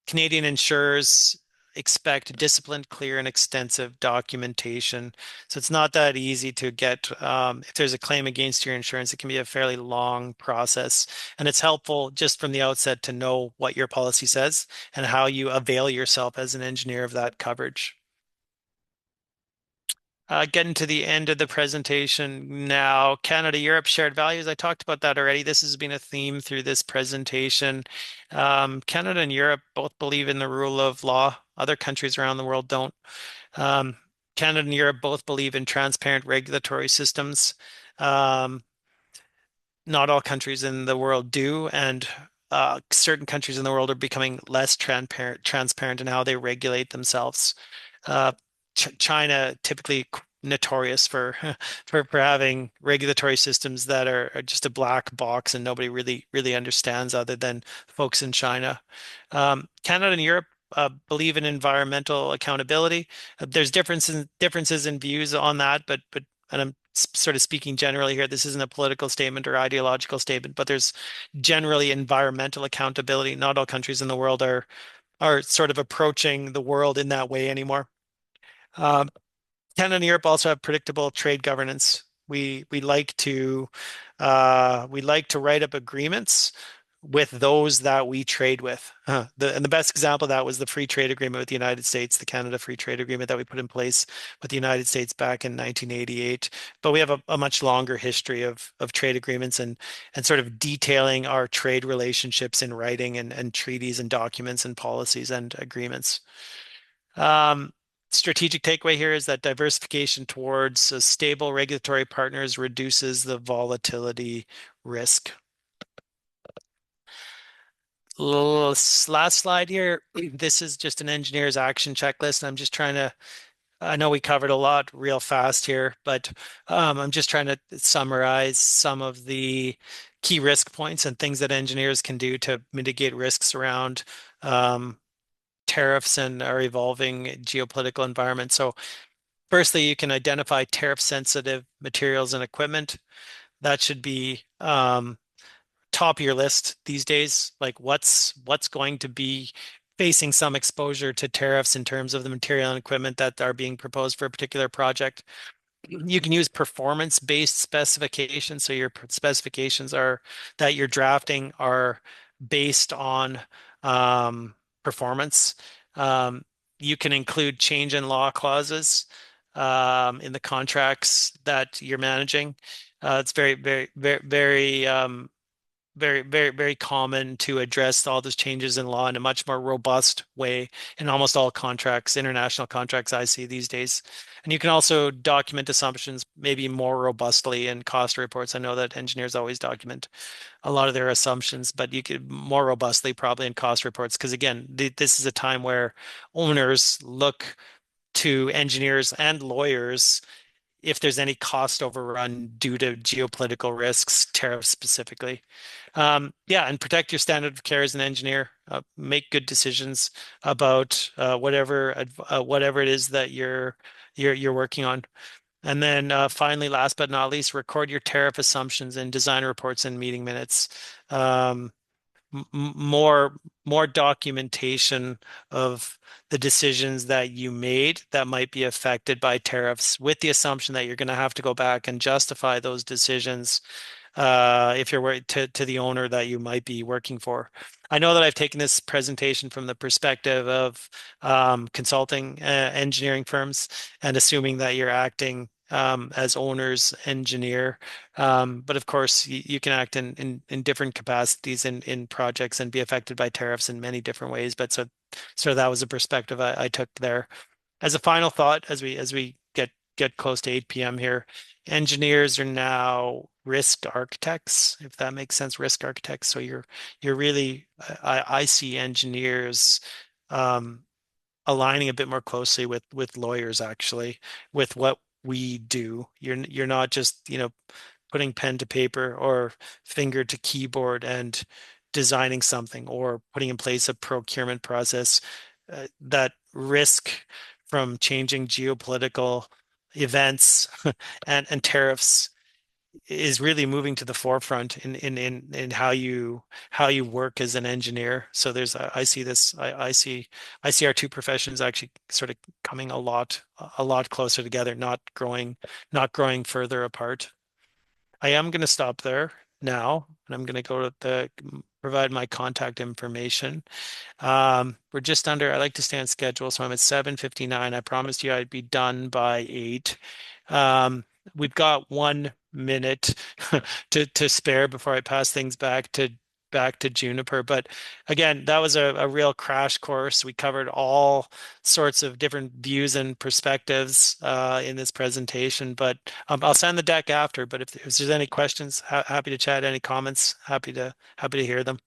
Canadian insurers expect disciplined, clear, and extensive documentation. So it's not that easy to get, if there's a claim against your insurance, it can be a fairly long process. And it's helpful just from the outset to know what your policy says and how you avail yourself as an engineer of that coverage. Getting to the end of the presentation now, Canada, Europe, shared values. I talked about that already. This has been a theme through this presentation. Canada and Europe both believe in the rule of law. Other countries around the world don't. Um, Canada and Europe both believe in transparent regulatory systems. Um, Not all countries in the world do, and certain countries in the world are becoming less transparent in how they regulate themselves. Uh, China typically notorious for for having regulatory systems that are just a black box and nobody really understands other than folks in China. Canada and Europe believe in environmental accountability. There's differences in views on that, but and I'm sort of speaking generally here. This isn't a political statement or ideological statement, but there's generally environmental accountability. Not all countries in the world are sort of approaching the world in that way anymore. Um, Canada and Europe also have predictable trade governance. We like to write up agreements with those that we trade with. And the best example of that was the free trade agreement with the United States, the Canada Free Trade Agreement that we put in place with the United States back in 1988. But we have a much longer history of trade agreements and sort of detailing our trade relationships in writing and treaties and documents and policies and agreements. Um, Strategic takeaway here is that diversification towards a stable regulatory partners reduces the volatility risk. Last slide here. This is just an engineer's action checklist. I'm just trying to, I know we covered a lot real fast here, but I'm just trying to summarize some of the key risk points and things that engineers can do to mitigate risks around um, tariffs and our evolving geopolitical environment. So, firstly, you can identify tariff sensitive materials and equipment. That should be top of your list these days. Like what's going to be facing some exposure to tariffs in terms of the material and equipment that are being proposed for a particular project. You can use performance-based specifications. So your specifications are that you're drafting are based on um, performance. Um, you can include change in law clauses in the contracts that you're managing. It's very common to address all those changes in law in a much more robust way in almost all contracts, international contracts I see these days. And you can also document assumptions maybe more robustly in cost reports. I know that engineers always document a lot of their assumptions, but you could more robustly probably in cost reports because again, this is a time where owners look to engineers and lawyers if there's any cost overrun due to geopolitical risks, tariffs specifically. Yeah, and protect your standard of care as an engineer. Make good decisions about whatever it is that you're working on. And then finally, last but not least, record your tariff assumptions in design reports and meeting minutes. Um, more documentation of the decisions that you made that might be affected by tariffs with the assumption that you're going to have to go back and justify those decisions if you're to the owner that you might be working for. I know that I've taken this presentation from the perspective of consulting engineering firms and assuming that you're acting as owner's engineer. But of course, you can act in different capacities in projects and be affected by tariffs in many different ways. But so that was a perspective I took there. As a final thought, as we get close to 8 p.m. here, engineers are now risk architects, if that makes sense, risk architects. So you're really I see engineers um, aligning a bit more closely with lawyers actually with what we do. You're not just, putting pen to paper or finger to keyboard and designing something or putting in place a procurement process. That risk from changing geopolitical events and tariffs is really moving to the forefront in how you work as an engineer. So I see this I see our two professions actually sort of coming a lot closer together, not growing further apart. I am going to stop there now, and I'm going to go to provide my contact information. We're just under, I like to stay on schedule, so I'm at 7:59. I promised you I'd be done by 8. Um, we've got 1 minute to spare before I pass things back to Juniper. But again, that was a real crash course. We covered all sorts of different views and perspectives in this presentation. But I'll send the deck after. But if there's any questions, happy to chat. Any comments, happy to hear them.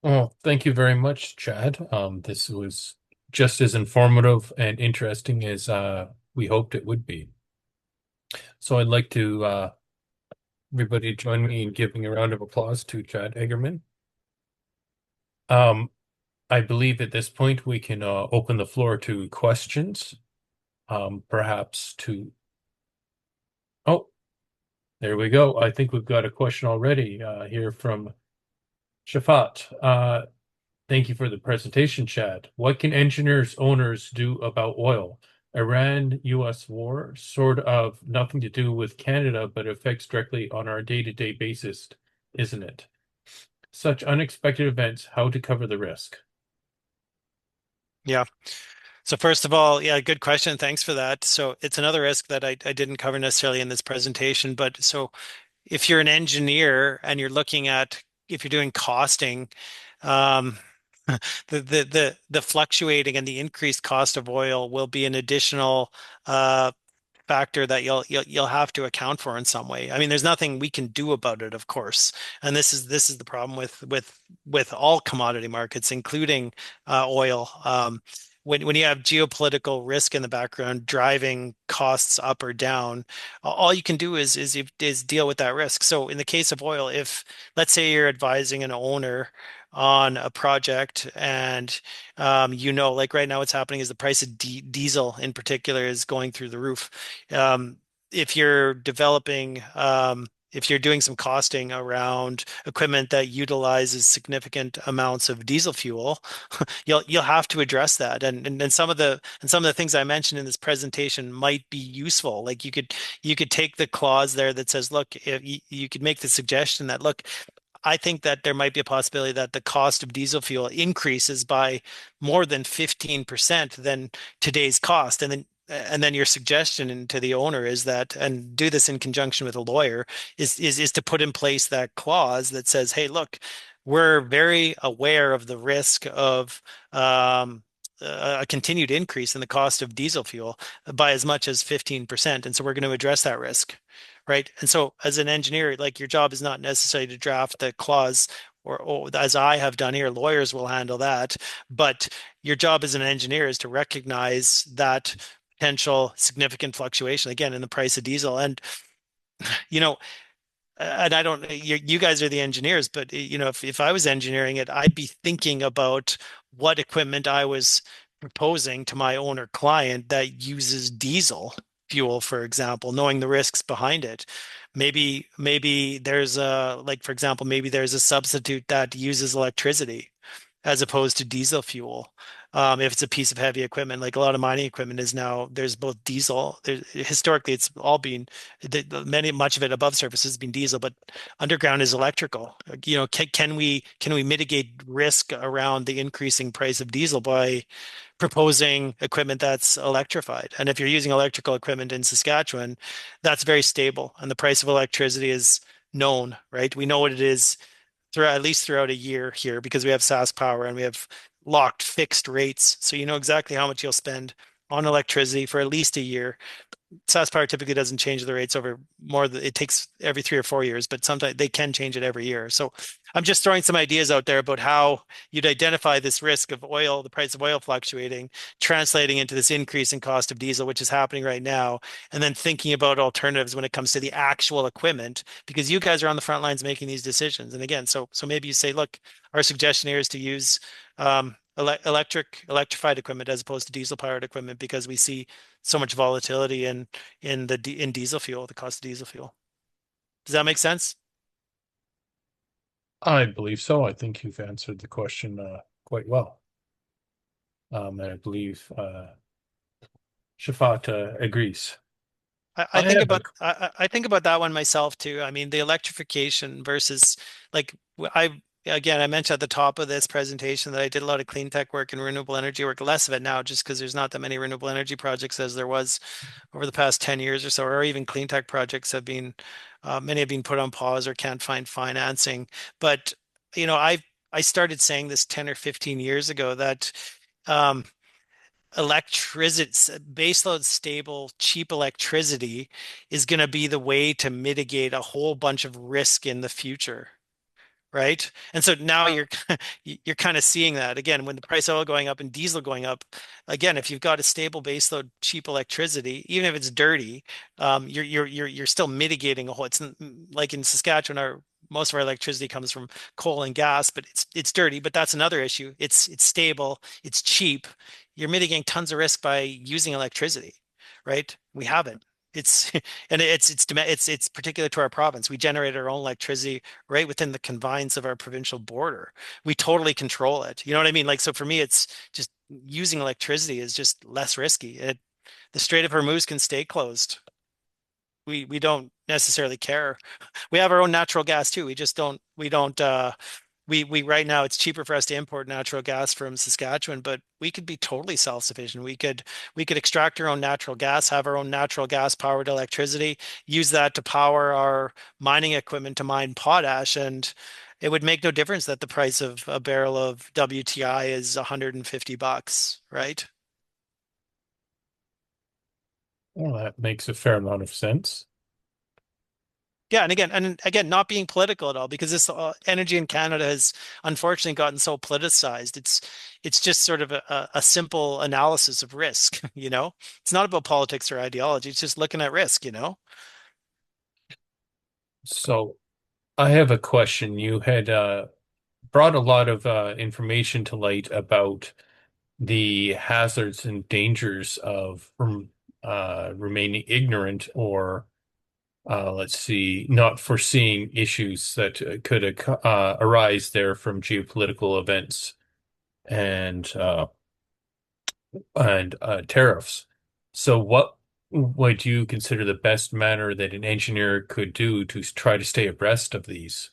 Oh, thank you very much, Chad. This was just as informative and interesting as we hoped it would be. So I'd like to everybody join me in giving a round of applause to Chad Eggerman. Um, I believe at this point we can open the floor to questions. Perhaps to oh, there we go. I think we've got a question already here from Shafat. Thank you for the presentation, Chad. What can engineers owners do about oil? Iran-US war, sort of nothing to do with Canada, but affects directly on our day-to-day basis, isn't it? Such unexpected events, how to cover the risk? Yeah. So first of all, yeah, good question. Thanks for that. So it's another risk that I didn't cover necessarily in this presentation, but so if you're an engineer and you're looking at if you're doing costing, um, The fluctuating and the increased cost of oil will be an additional uh, factor that you'll have to account for in some way. I mean, there's nothing we can do about it, of course. And this is the problem with all commodity markets, including oil. When you have geopolitical risk in the background driving costs up or down, all you can do is deal with that risk. So in the case of oil, if let's say you're advising an owner on a project and like right now what's happening is the price of diesel in particular is going through the roof. Um, if you're developing, if you're doing some costing around equipment that utilizes significant amounts of diesel fuel, you'll have to address that. And some of the things I mentioned in this presentation might be useful. Like you could take the clause there that says, look, if you could make the suggestion that, look, I think that there might be a possibility that the cost of diesel fuel increases by more than 15% than today's cost. And then your suggestion to the owner is that, and do this in conjunction with a lawyer, is to put in place that clause that says, hey, look, we're very aware of the risk of a continued increase in the cost of diesel fuel by as much as 15%. And so we're going to address that risk. Right. And so as an engineer, like your job is not necessarily to draft the clause or as I have done here, lawyers will handle that. But your job as an engineer is to recognize that potential significant fluctuation again in the price of diesel. You know, and I don't, you guys are the engineers, but if I was engineering it, I'd be thinking about what equipment I was proposing to my owner client that uses diesel fuel, for example, knowing the risks behind it. Maybe there's like, for example, maybe there's a substitute that uses electricity as opposed to diesel fuel. If it's a piece of heavy equipment, like a lot of mining equipment is now, there's both diesel. Historically, it's all been much of it above surface has been diesel, but underground is electrical. Can we mitigate risk around the increasing price of diesel by proposing equipment that's electrified? And if you're using electrical equipment in Saskatchewan, that's very stable, and the price of electricity is known, right? We know what it is at least throughout a year here because we have Sask Power and we have locked fixed rates. So you know exactly how much you'll spend on electricity for at least a year. SaskPower typically doesn't change the rates over it takes every 3 or 4 years, but sometimes they can change it every year. So I'm just throwing some ideas out there about how you'd identify this risk of oil, the price of oil fluctuating, translating into this increase in cost of diesel, which is happening right now, and then thinking about alternatives when it comes to the actual equipment, because you guys are on the front lines making these decisions. And again, so maybe you say, look, our suggestion here is to use electrified equipment as opposed to diesel powered equipment because we see so much volatility in diesel fuel, the cost of diesel fuel. Does that make sense? I believe so. I think you've answered the question quite well. And I believe Shafat agrees. I I think have a about I think about that one myself too. I mean, the electrification versus like I mentioned at the top of this presentation that I did a lot of clean tech work and renewable energy work, less of it now just because there's not that many renewable energy projects as there was over the past 10 years or so, or even clean tech projects many have been put on pause or can't find financing. But, I started saying this 10 or 15 years ago that um, electricity, baseload stable, cheap electricity is going to be the way to mitigate a whole bunch of risk in the future. Right. And so now you're kind of seeing that again when the price of oil going up and diesel going up. Again, if you've got a stable baseload, cheap electricity, even if it's dirty, you're still mitigating a whole. It's like in Saskatchewan, most of our electricity comes from coal and gas, but it's dirty. But that's another issue. It's stable, it's cheap. You're mitigating tons of risk by using electricity, right? We haven't. It's and it's particular to our province. We generate our own electricity right within the confines of our provincial border. We totally control it. You know what I mean? Like, so for me, it's just using electricity is just less risky. The Strait of Hormuz can stay closed. We don't necessarily care. We have our own natural gas too. We don't we right now it's cheaper for us to import natural gas from Saskatchewan, but we could be totally self-sufficient. We could extract our own natural gas, have our own natural gas powered electricity, use that to power our mining equipment to mine potash, it would make no difference that the price of a barrel of WTI is $150, right? Well, that makes a fair amount of sense. Yeah, and again, not being political at all, because this energy in Canada has unfortunately gotten so politicized. It's just sort of a simple analysis of risk, you know? It's not about politics or ideology. It's just looking at risk, you know? So I have a question. You had brought a lot of information to light about the hazards and dangers of remaining ignorant or, let's see, not foreseeing issues that could arise there from geopolitical events and tariffs. So, what would you consider the best manner that an engineer could do to try to stay abreast of these?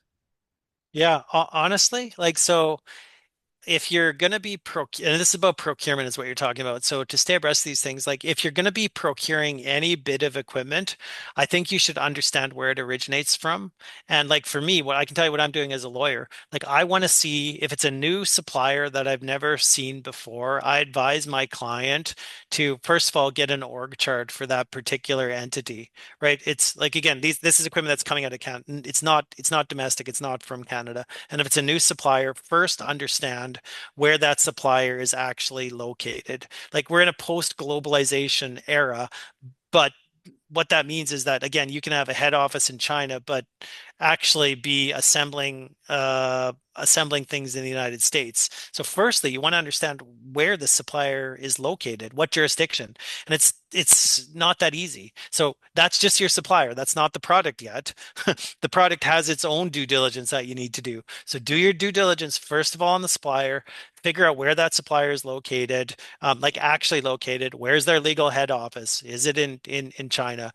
Yeah, honestly, like so if you're going to be and this is about procurement is what you're talking about. So to stay abreast of these things, like if you're going to be procuring any bit of equipment, I think you should understand where it originates from. And like for me, what I can tell you what I'm doing as a lawyer, like I want to see if it's a new supplier that I've never seen before. I advise my client to first of all get an org chart for that particular entity, right? It's like again, this is equipment that's coming out of Canada. It's not domestic, it's not from Canada. And if it's a new supplier, first understand where that supplier is actually located. Like we're in a post-globalization era, but what that means is that again, you can have a head office in China, but actually be assembling things in the United States. So firstly, you want to understand where the supplier is located, what jurisdiction. And it's not that easy. So that's just your supplier. That's not the product yet. The product has its own due diligence that you need to do. So do your due diligence first of all on the supplier, figure out where that supplier is located, like actually located. Where's their legal head office? Is it in China?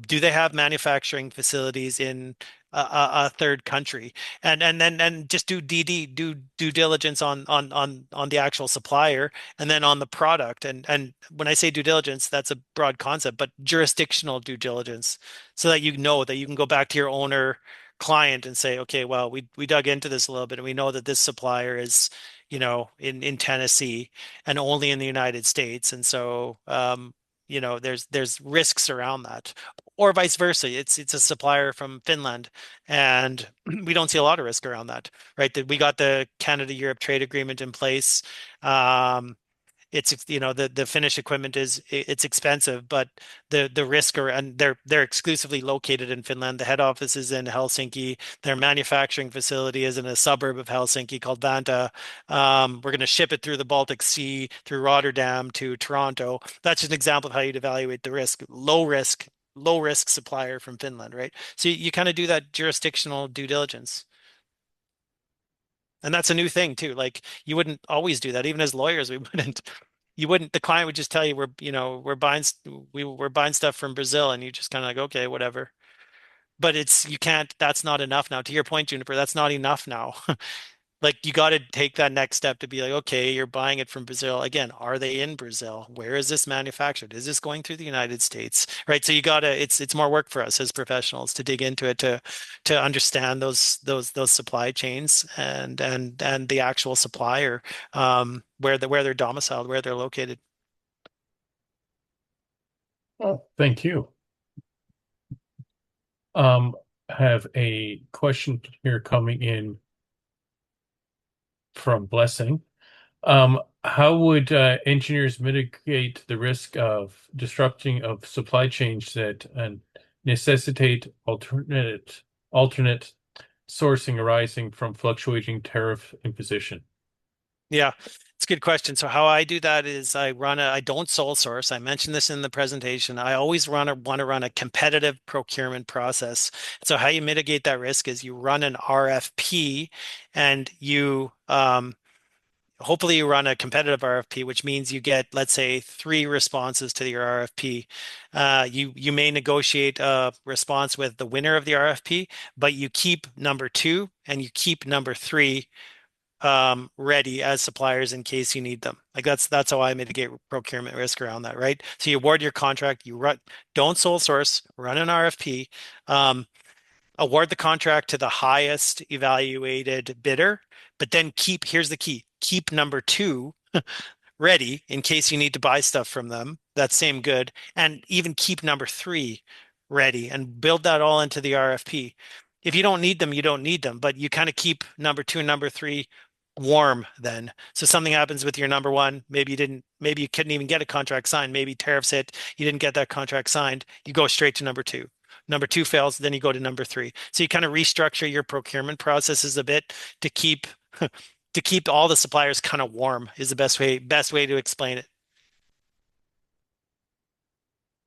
Do they have manufacturing facilities in a third country? And then just do due diligence on the actual supplier and then on the product. And when I say due diligence, that's a broad concept, but jurisdictional due diligence, so that you know that you can go back to your owner client and say, okay, well, we dug into this a little bit and we know that this supplier is, in Tennessee and only in the United States. And so, there's risks around that. Or vice versa. It's a supplier from Finland, and we don't see a lot of risk around that, right? That we got the Canada-Europe trade agreement in place. Um, the Finnish equipment it's expensive, but the risk are and they're exclusively located in Finland. The head office is in Helsinki. Their manufacturing facility is in a suburb of Helsinki called Vanta. We're going to ship it through the Baltic Sea, through Rotterdam to Toronto. That's just an example of how you'd evaluate the risk. Low risk supplier from Finland, right? So you kind of do that jurisdictional due diligence. And that's a new thing too. Like you wouldn't always do that. Even as lawyers, we wouldn't. You wouldn't. The client would just tell you we're buying stuff from Brazil, and you just kind of like okay, whatever. But you can't. That's not enough now. To your point, Juniper, that's not enough now. Like you got to take that next step to be like, okay, you're buying it from Brazil. Again, are they in Brazil? Where is this manufactured? Is this going through the United States? Right. So you gotta, it's more work for us as professionals to dig into it to understand those supply chains and the actual supplier, where they're domiciled, where they're located. Oh, thank you. Um, have a question here coming in from Blessing. How would engineers mitigate the risk of disrupting of supply chains that necessitate alternate sourcing arising from fluctuating tariff imposition? Yeah, it's a good question. So how I do that is I don't sole source. I mentioned this in the presentation. I always want to run a competitive procurement process. So how you mitigate that risk is you run an RFP and hopefully you run a competitive RFP, which means you get, let's say, three responses to your RFP. You may negotiate a response with the winner of the RFP, but you keep number two and you keep number three ready as suppliers in case you need them. Like that's how I mitigate procurement risk around that, right? So you award your contract, don't sole source, run an RFP. award the contract to the highest evaluated bidder, but then here's the key, keep number two ready in case you need to buy stuff from them, that same good, and even keep number three ready and build that all into the RFP. If you don't need them, you don't need them, but you kind of keep number two and number three warm then. So something happens with your number one, maybe you couldn't even get a contract signed. Maybe tariffs hit, you didn't get that contract signed. You go straight to number two. Number two fails, then you go to number three. So you kind of restructure your procurement processes a bit to keep to keep all the suppliers kind of warm is the best way to explain it.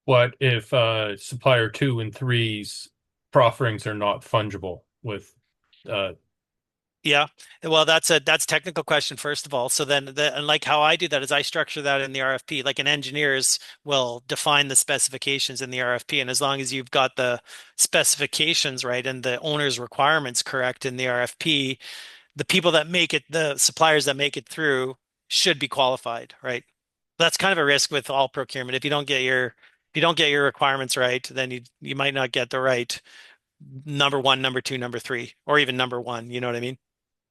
What if supplier two and three's profferings are not fungible with uh Yeah. Well, that's technical question first of all. So then and like how I do that is I structure that in the RFP. Like an engineers will define the specifications in the RFP. And as long as you've got the specifications right and the owner's requirements correct in the RFP, the people that make it, the suppliers that make it through should be qualified, right? That's kind of a risk with all procurement. If you don't get your requirements right, then you might not get the right number one, number two, number three, or even number one. You know what I mean?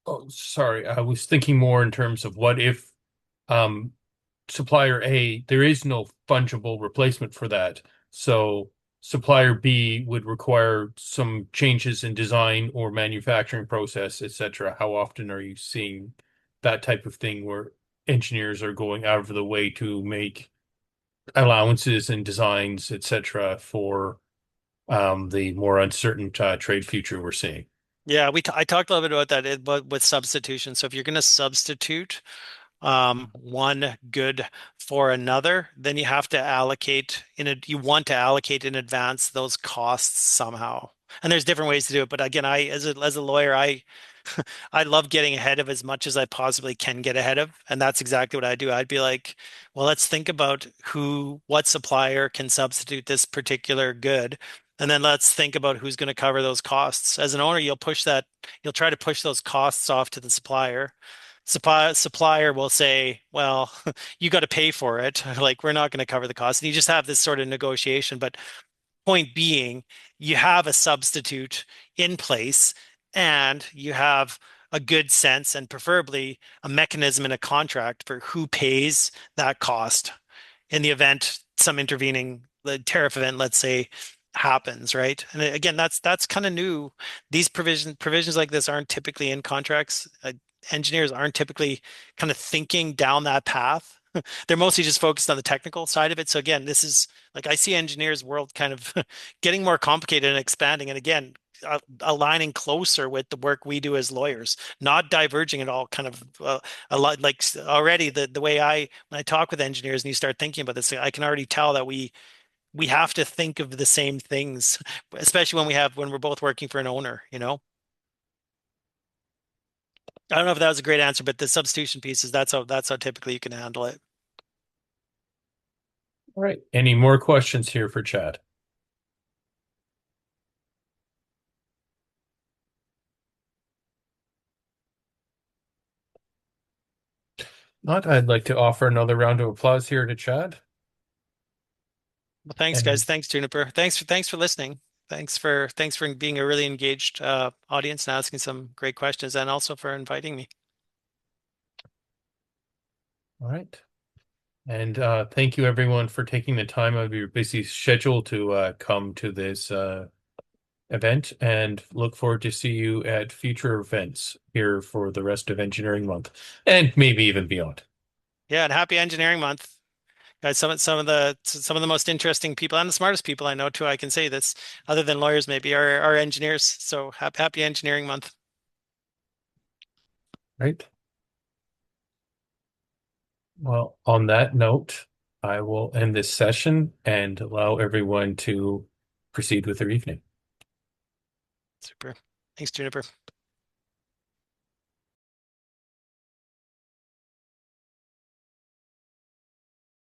oh sorry, I was thinking more in terms of what if um supplier A, there is no fungible replacement for that. So supplier B would require some changes in design or manufacturing process, etc. How often are you seeing that type of thing where engineers are going out of the way to make allowances and designs, etc., for the more uncertain trade future we're seeing? Yeah, I talked a little bit about that but with substitution. So if you're going to substitute one good for another, then you want to allocate in advance those costs somehow. And there's different ways to do it. But again, as a lawyer, I love getting ahead of as much as I possibly can get ahead of. And that's exactly what I do. I'd be like, well, let's think about what supplier can substitute this particular good. And then let's think about who's going to cover those costs. As an owner, you'll try to push those costs off to the supplier. Supplier will say, well, you got to pay for it. Like, we're not going to cover the cost. And you just have this sort of negotiation. But point being, you have a substitute in place and you have a good sense and preferably a mechanism in a contract for who pays that cost in the event some intervening the tariff event, let's say, happens, right? And again, that's kind of new. These provisions like this aren't typically in contracts. Engineers aren't typically kind of thinking down that path. They're mostly just focused on the technical side of it. So again, this is like I see engineers world kind of getting more complicated and expanding. And again, aligning closer with the work we do as lawyers, not diverging at all. Kind of a lot like already the way when I talk with engineers and you start thinking about this, I can already tell that we have to think of the same things, especially when we're both working for an owner, you know? I don't know if that was a great answer, but the substitution pieces, that's how typically you can handle it. All right. Any more questions here for Chad? Not, I'd like to offer another round of applause here to Chad. Well, thanks, guys. And Thanks, Juniper. Thanks for listening. Thanks for being a really engaged audience and asking some great questions, and also for inviting me. all right. And thank you everyone for taking the time out of your busy schedule to come to this event, and look forward to see you at future events here for the rest of Engineering Month and maybe even beyond. Yeah, and happy Engineering Month, guys. Some of the most interesting people and the smartest people I know too. I can say this, other than lawyers, maybe are engineers. So happy Engineering Month. Right. Well, on that note, I will end this session and allow everyone to proceed with their evening. Super. Thanks, Juniper.